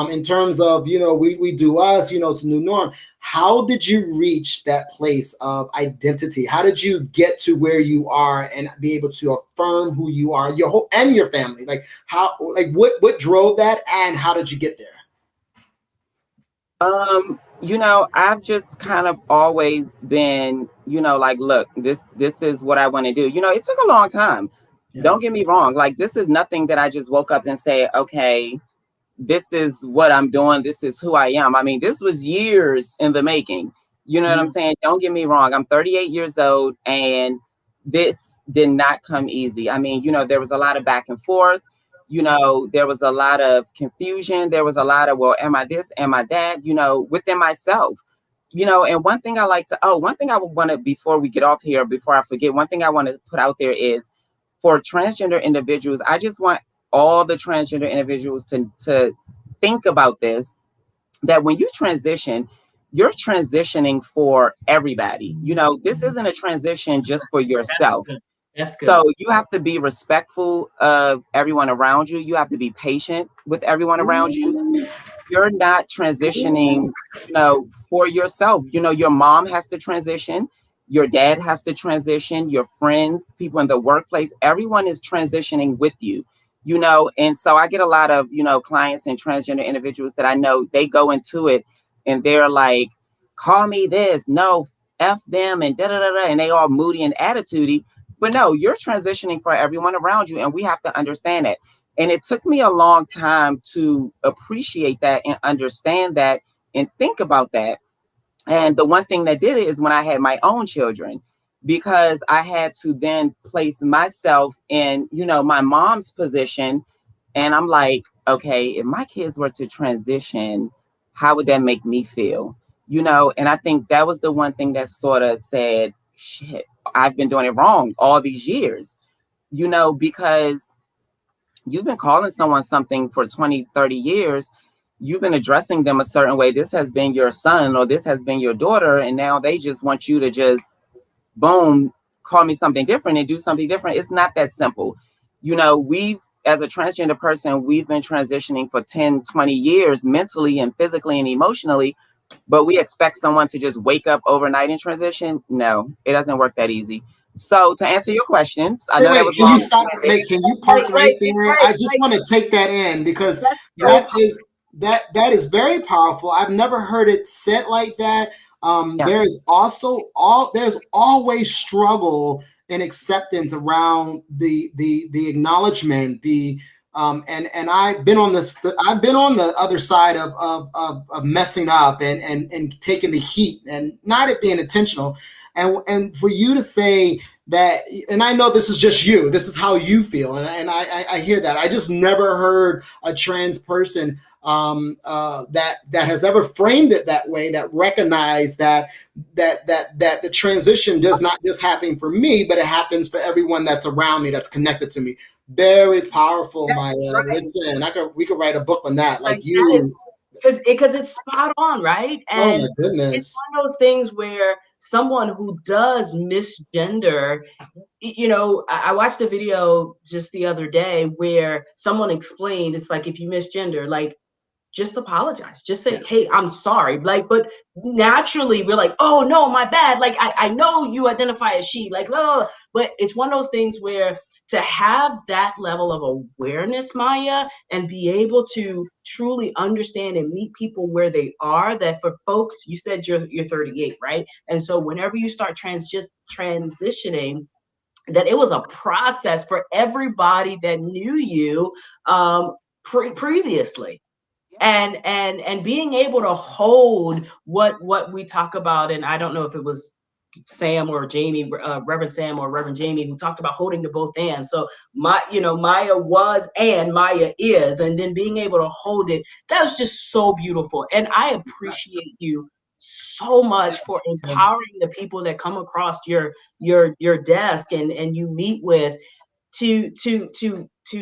in terms of, you know, we do us, you know, it's a new norm. How did you reach that place of identity? How did you get to where you are and be able to affirm who you are, your whole and your family? Like how, like what drove that, and how did you get there? You know, I've just kind of always been, you know, like, look, this is what I want to do. You know, it took a long time. Don't get me wrong. Like, this is nothing that I just woke up and said, okay, this is what I'm doing. This is who I am. I mean, this was years in the making. You know what I'm saying? Don't get me wrong. I'm 38 years old, and this did not come easy. I mean, you know, there was a lot of back and forth. You know, there was a lot of confusion. There was a lot of, well, am I this? Am I that? You know, within myself. You know, and one thing I want to, before we get off here, before I forget, one thing I want to put out there is for transgender individuals, I just want all the transgender individuals to think about this, that when you transition, you're transitioning for everybody. You know, this isn't a transition just for yourself. That's good. So you have to be respectful of everyone around you. You have to be patient with everyone around you. You're not transitioning, you know, for yourself. You know, your mom has to transition. Your dad has to transition. Your friends, people in the workplace, everyone is transitioning with you, you know. And so I get a lot of, you know, clients and transgender individuals that I know, they go into it and they're like, call me this, no, F them, and da-da-da-da, and they all moody and attitudey. But no, you're transitioning for everyone around you, and we have to understand that. And it took me a long time to appreciate that and understand that and think about that. And the one thing that did it is when I had my own children, because I had to then place myself in, you know, my mom's position. And I'm like, okay, if my kids were to transition, how would that make me feel? You know, and I think that was the one thing that sort of said, shit, I've been doing it wrong all these years. you know, because you've been calling someone something for 20, 30 years. You've been addressing them a certain way. This has been your son or this has been your daughter. And now they just want you to just, boom, call me something different and do something different. It's not that simple. You know, as a transgender person, we've been transitioning for 10, 20 years mentally and physically and emotionally, but we expect someone to just wake up overnight and transition. No, it doesn't work that easy. So to answer your questions, I know that was Can you long. stop? Wait, can you park right there? I just want to take that in because that is very powerful. I've never heard it said like that. There's always struggle and acceptance around the acknowledgement, and I've been on the other side of messing up and taking the heat and not it being intentional. And for you to say that, and I know this is just you, this is how you feel, and I hear that. I just never heard a trans person that has ever framed it that way, that recognized that the transition does not just happen for me, but it happens for everyone that's around me, that's connected to me. Very powerful, Mya. Right. Listen, we could write a book on that. Like you. That is, because it's spot on, right? And oh my goodness, it's one of those things where someone who does misgender, you know, I watched a video just the other day where someone explained, it's like, if you misgender, like, just apologize, just say, hey, I'm sorry. Like, but naturally we're like, oh no, my bad. Like, I know you identify as she, like, oh, but it's one of those things where to have that level of awareness, Mya, and be able to truly understand and meet people where they are, that for folks, you said you're 38, right? And so whenever you start transitioning, that it was a process for everybody that knew you previously. And being able to hold what we talk about, and I don't know if it was Sam or Jamie, Reverend Sam or Reverend Jamie, who talked about holding to both ends. So Mya was and Mya is, and then being able to hold it, that was just so beautiful. And I appreciate you so much for empowering the people that come across your desk and you meet with to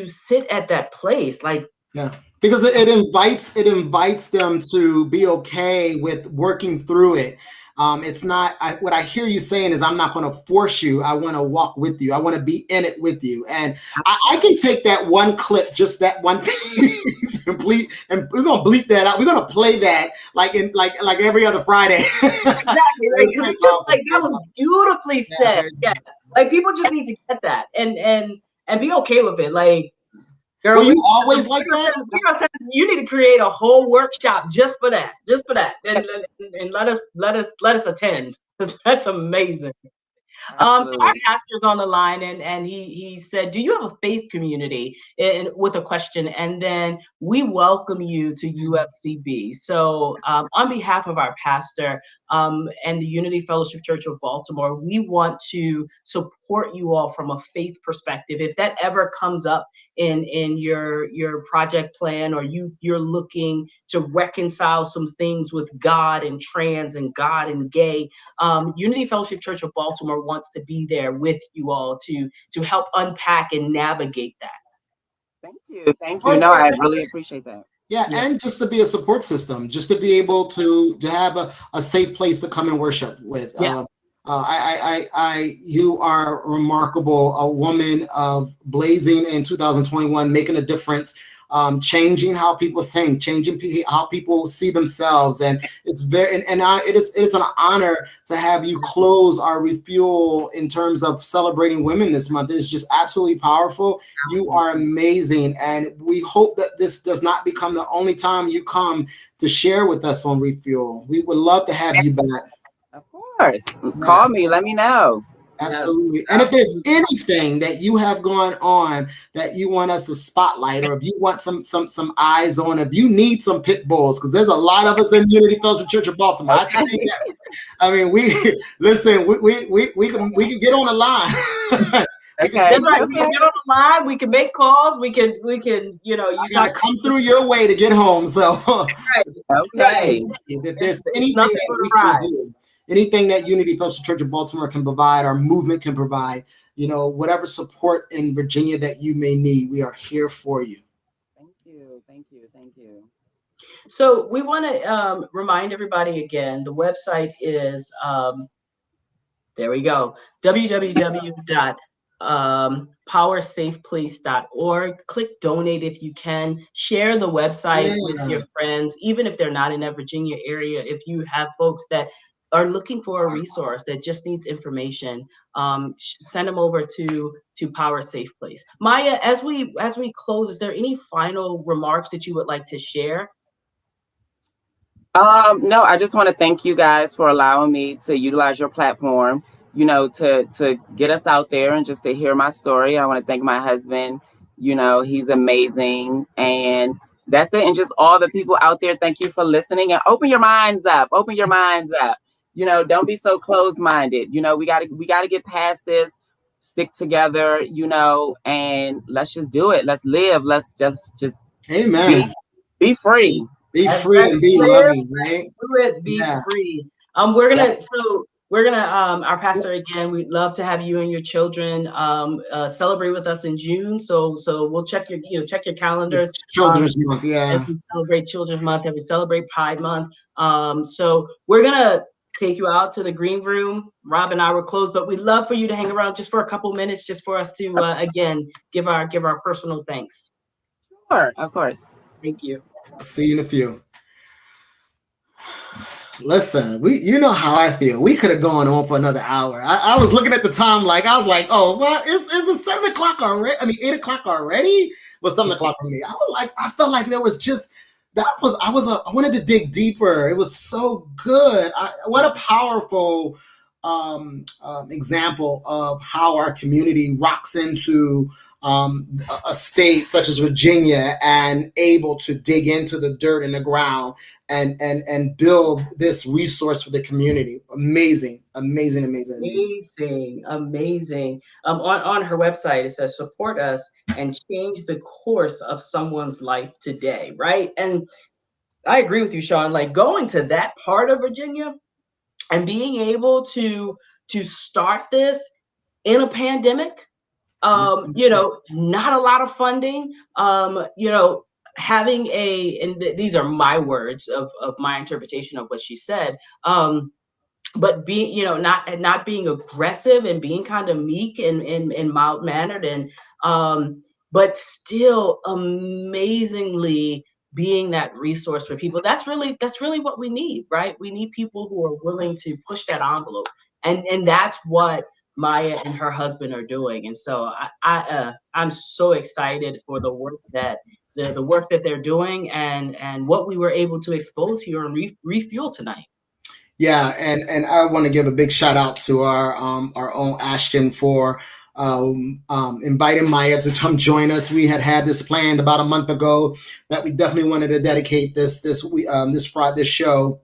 sit at that place, like. Yeah, because it invites them to be okay with working through it. It's not what I hear you saying is, I'm not going to force you. I want to walk with you. I want to be in it with you. And I can take that one clip, just that one piece, and we're going to bleep that out. We're going to play that like every other Friday. Exactly. Like, it's just like, that was beautifully said. Yeah. Like, people just need to get that and be okay with it. Like, girl, you always like that? You need to create a whole workshop just for that, and let us attend, because that's amazing. So our pastor's on the line, and he said, do you have a faith community, with a question, and then we welcome you to UFCB. So on behalf of our pastor and the Unity Fellowship Church of Baltimore, we want to support you all from a faith perspective. If that ever comes up in your project plan, or you're looking to reconcile some things with God and trans and God and gay, Unity Fellowship Church of Baltimore wants to be there with you all to help unpack and navigate that. Thank you. No, I really appreciate that. Yeah, and just to be a support system, just to be able to have a safe place to come and worship with. Yeah. You are remarkable, a woman of blazing in 2021, making a difference, changing how people think, changing how people see themselves, and it's it is an honor to have you close our Refuel in terms of celebrating women this month. It's just absolutely powerful. You are amazing, and we hope that this does not become the only time you come to share with us on Refuel. We would love to have you back. Of course. Call me, let me know. Absolutely. And if there's anything that you have going on that you want us to spotlight, or if you want some eyes on, if you need some pit bulls, because there's a lot of us in Unity Fellowship Church of Baltimore. I tell you that. I mean, we can get on the line. That's right. We can get on the line. We can make calls. We can. You gotta come through your way to get home. So, okay. If there's anything that we can do, anything that Unity Fellowship Church of Baltimore can provide, our movement can provide, whatever support in Virginia that you may need, we are here for you. Thank you. Thank you. Thank you. So we want to remind everybody again, the website is, there we go, www.powersafeplace.org. Click donate if you can. Share the website with your friends, even if they're not in that Virginia area. If you have folks that are looking for a resource that just needs information, send them over to Power Safe Place. Mya, as we close, is there any final remarks that you would like to share? No, I just want to thank you guys for allowing me to utilize your platform, to get us out there and just to hear my story. I want to thank my husband. He's amazing. And that's it. And just all the people out there, thank you for listening, and open your minds up. Open your minds up. Don't be so closed-minded. We gotta get past this, stick together, and let's just do it. Let's live. Let's just Amen. be free. Be free and be loving, right? Do it, be free. We're gonna our pastor, again, we'd love to have you and your children celebrate with us in June. So we'll check your calendars. Children's Month, as we celebrate Children's Month, and we celebrate Pride Month. So we're gonna take you out to the green room. Rob and I were closed, but we'd love for you to hang around just for a couple minutes, just for us to again give our personal thanks. Sure, of course. Thank you. I'll see you in a few. Listen, you know how I feel. We could have gone on for another hour. I was looking at the time, I was like, oh, what? Is it 7 o'clock already? I mean, 8 o'clock already? Well, 7 o'clock for me. I felt like there was just, I wanted to dig deeper. It was so good. What a powerful example of how our community rocks into a state such as Virginia and able to dig into the dirt in the ground and build this resource for the community. Amazing. On her website, it says, support us and change the course of someone's life today, right? And I agree with you, Sean, going to that part of Virginia and being able to start this in a pandemic, not a lot of funding, having and these are my words of my interpretation of what she said, but being, not being aggressive and being kind of meek and mild mannered, and but still amazingly being that resource for people. That's really what we need, right? We need people who are willing to push that envelope, and that's what Mya and her husband are doing. And so I'm so excited for the work that the work that they're doing, and what we were able to expose here on Refuel tonight. Yeah, and I want to give a big shout out to our own Ashton for inviting Mya to come join us. We had this planned about a month ago that we definitely wanted to dedicate this show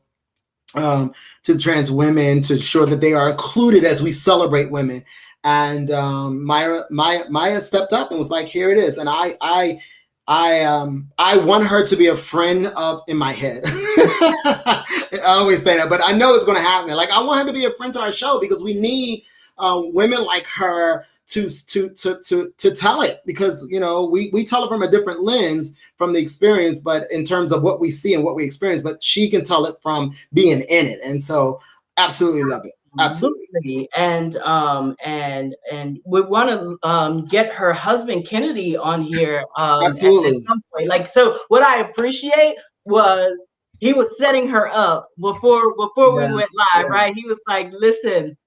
to the trans women, to ensure that they are included as we celebrate women. And Mya stepped up and was like, here it is. And I want her to be a friend in my head. I always say that, but I know it's going to happen. I want her to be a friend to our show, because we need women like her to tell it, because we tell it from a different lens, from the experience, but in terms of what we see and what we experience, but she can tell it from being in it. And so absolutely love it. Absolutely. And we want to get her husband Kennedy on here absolutely at some point. So what I appreciate was he was setting her up before we went live, right? He was like, listen,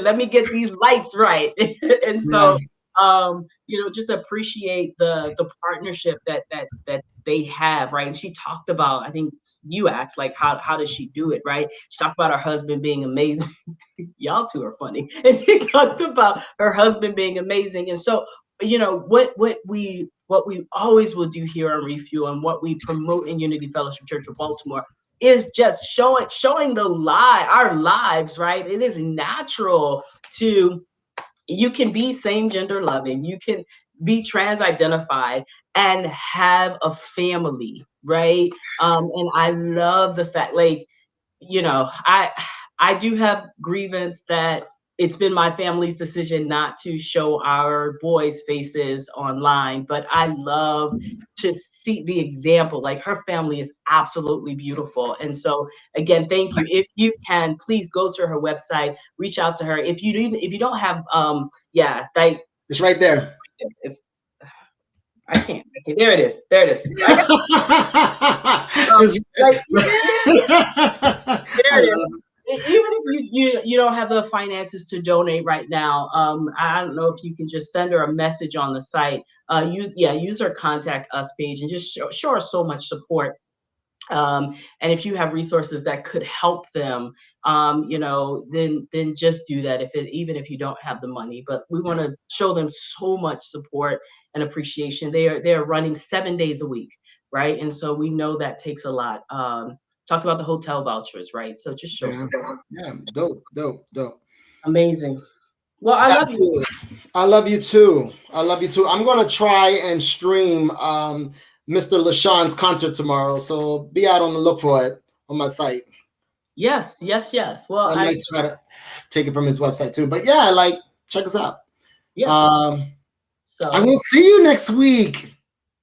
let me get these lights right. And so just appreciate the partnership that they have, right? And she talked about, I think you asked, how does she do it, right? She talked about her husband being amazing. Y'all two are funny. And she talked about her husband being amazing. And so, what we always will do here on Refuel, and what we promote in Unity Fellowship Church of Baltimore, is just showing our lives, right? It is natural you can be same gender loving, you can be trans identified and have a family, right? And I love the fact, I do have grievance that it's been my family's decision not to show our boys' faces online, but I love to see the example. Like, her family is absolutely beautiful. And so again, thank you. If you can, please go to her website, reach out to her. If you don't have it's right there. I can't. Okay, there it is. There it is. I got, there it is. Even if you don't have the finances to donate right now, I don't know if you can just send her a message on the site. Use her contact us page and just show her so much support. And if you have resources that could help them, then just do that. Even if you don't have the money, but we want to show them so much support and appreciation. They are running 7 days a week, right? And so we know that takes a lot. Talked about the hotel vouchers, right? So just show support. Yeah, dope. Amazing. Well, I love you. I love you too. I'm gonna try and stream Mr. LaShawn's concert tomorrow, so be out on the look for it on my site. Yes. Well, I might try to take it from his website too. But yeah, like, check us out. Yeah. So I will see you next week.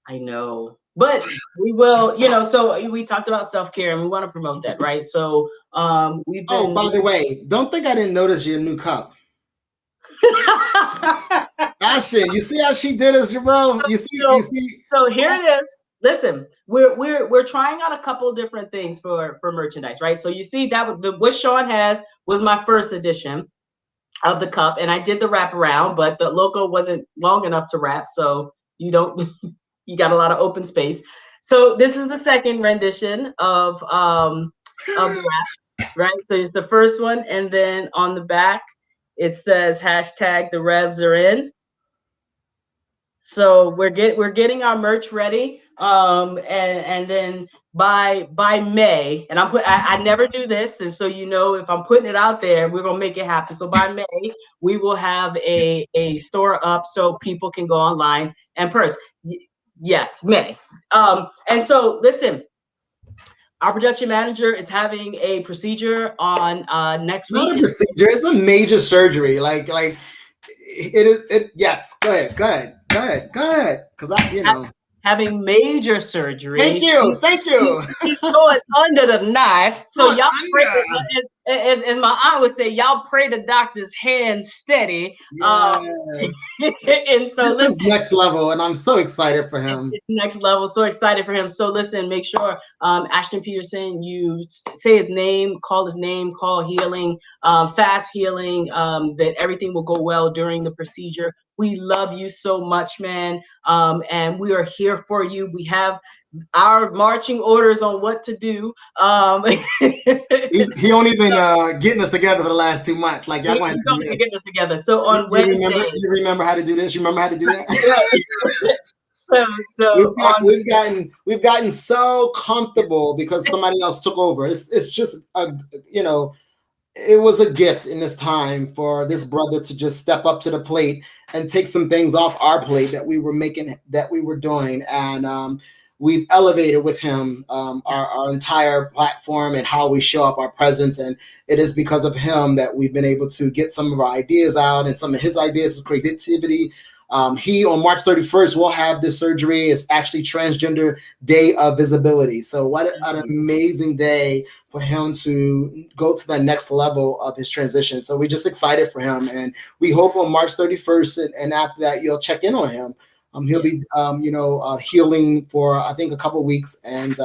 I know. But we will, so we talked about self-care and we want to promote that, right? So we've been. Oh, by the way, don't think I didn't notice your new cup. Ashton, you see how she did us, Jerome? You see. So here it is. Listen, we're trying out a couple different things for merchandise, right? So you see that what Sean has was my first edition of the cup, and I did the wrap around, but the logo wasn't long enough to wrap, so you got a lot of open space. So this is the second rendition of the wrap, right? So it's the first one, and then on the back it says hashtag the Revs are in. So we're getting our merch ready, and then by May, and I never do this, and so if I'm putting it out there, we're gonna make it happen. So by May, we will have a store up so people can go online and purchase. Yes, May. And so listen, our production manager is having a procedure on next week. Not a procedure; it's a major surgery. Like it is. Yes, go ahead. Because having major surgery. Thank you. He's going under the knife. So y'all pray, as my aunt would say, y'all pray the doctor's hands steady. Yes. And so this is next level, and I'm so excited for him. It's next level, so excited for him. So listen, make sure Ashton Peterson, you say his name, call healing, fast healing, that everything will go well during the procedure. We love you so much, man. And we are here for you. We have our marching orders on what to do. He only been getting us together for the last 2 months. Like, y'all going to get us together. So on Wednesday, you remember how to do this? You remember how to do that? we've gotten so comfortable because somebody else took over. It's just it was a gift in this time for this brother to just step up to the plate and take some things off our plate that we were doing. And we've elevated with him our entire platform and how we show up, our presence. And it is because of him that we've been able to get some of our ideas out, and some of his ideas of creativity. He, on March 31st, will have this surgery. It's actually Transgender Day of Visibility. So what an amazing day for him to go to the next level of his transition. So we're just excited for him. And we hope on March 31st and after that, you'll check in on him. He'll be, healing for, I think, a couple of weeks. And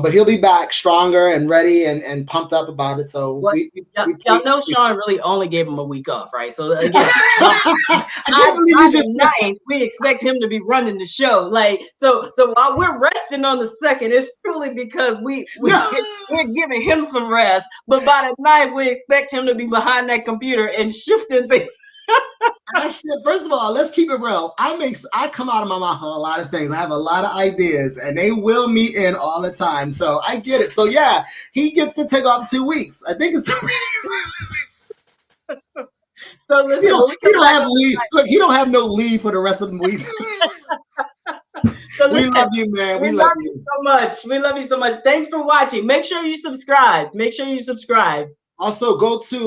but he'll be back stronger and ready and pumped up about it. So y'all know Sean really only gave him a week off, right? So again, we expect him to be running the show. Like, so while we're resting on the second, it's truly because we're giving him some rest. But by the 9th, we expect him to be behind that computer and shifting things. First of all, let's keep it real. I come out of my mouth on a lot of things. I have a lot of ideas, and they will meet in all the time. So I get it. So yeah, he gets to take off 2 weeks. I think it's 2 weeks. So listen, he don't have leave. Look, he don't have no leave for the rest of the weeks. So we love you, man. We love you so much. We love you so much. Thanks for watching. Make sure you subscribe. Also, go to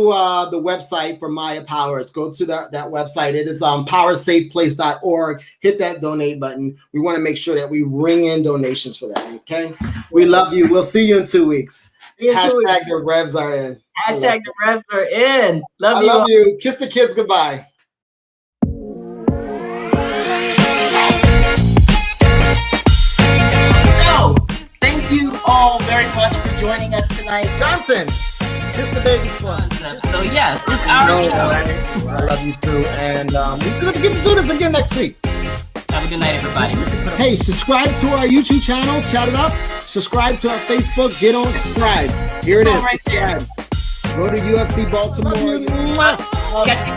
the website for Mya Power. Go to that website. It is powersafeplace.org. Hit that donate button. We want to make sure that we ring in donations for that. Okay. We love you. We'll see you in 2 weeks. Hashtag the Revs are in. Hashtag the Revs are in. I love you. Kiss the kids goodbye. So, thank you all very much for joining us tonight. Johnson, kiss the baby squad. So yes, it's our show. I love you too, and we're gonna get to do this again next week. Have a good night, everybody. Hey, subscribe to our YouTube channel. Shout it up. Subscribe to our Facebook. Get on subscribe. Here it is. Right there. Go to UFC Baltimore. Catch the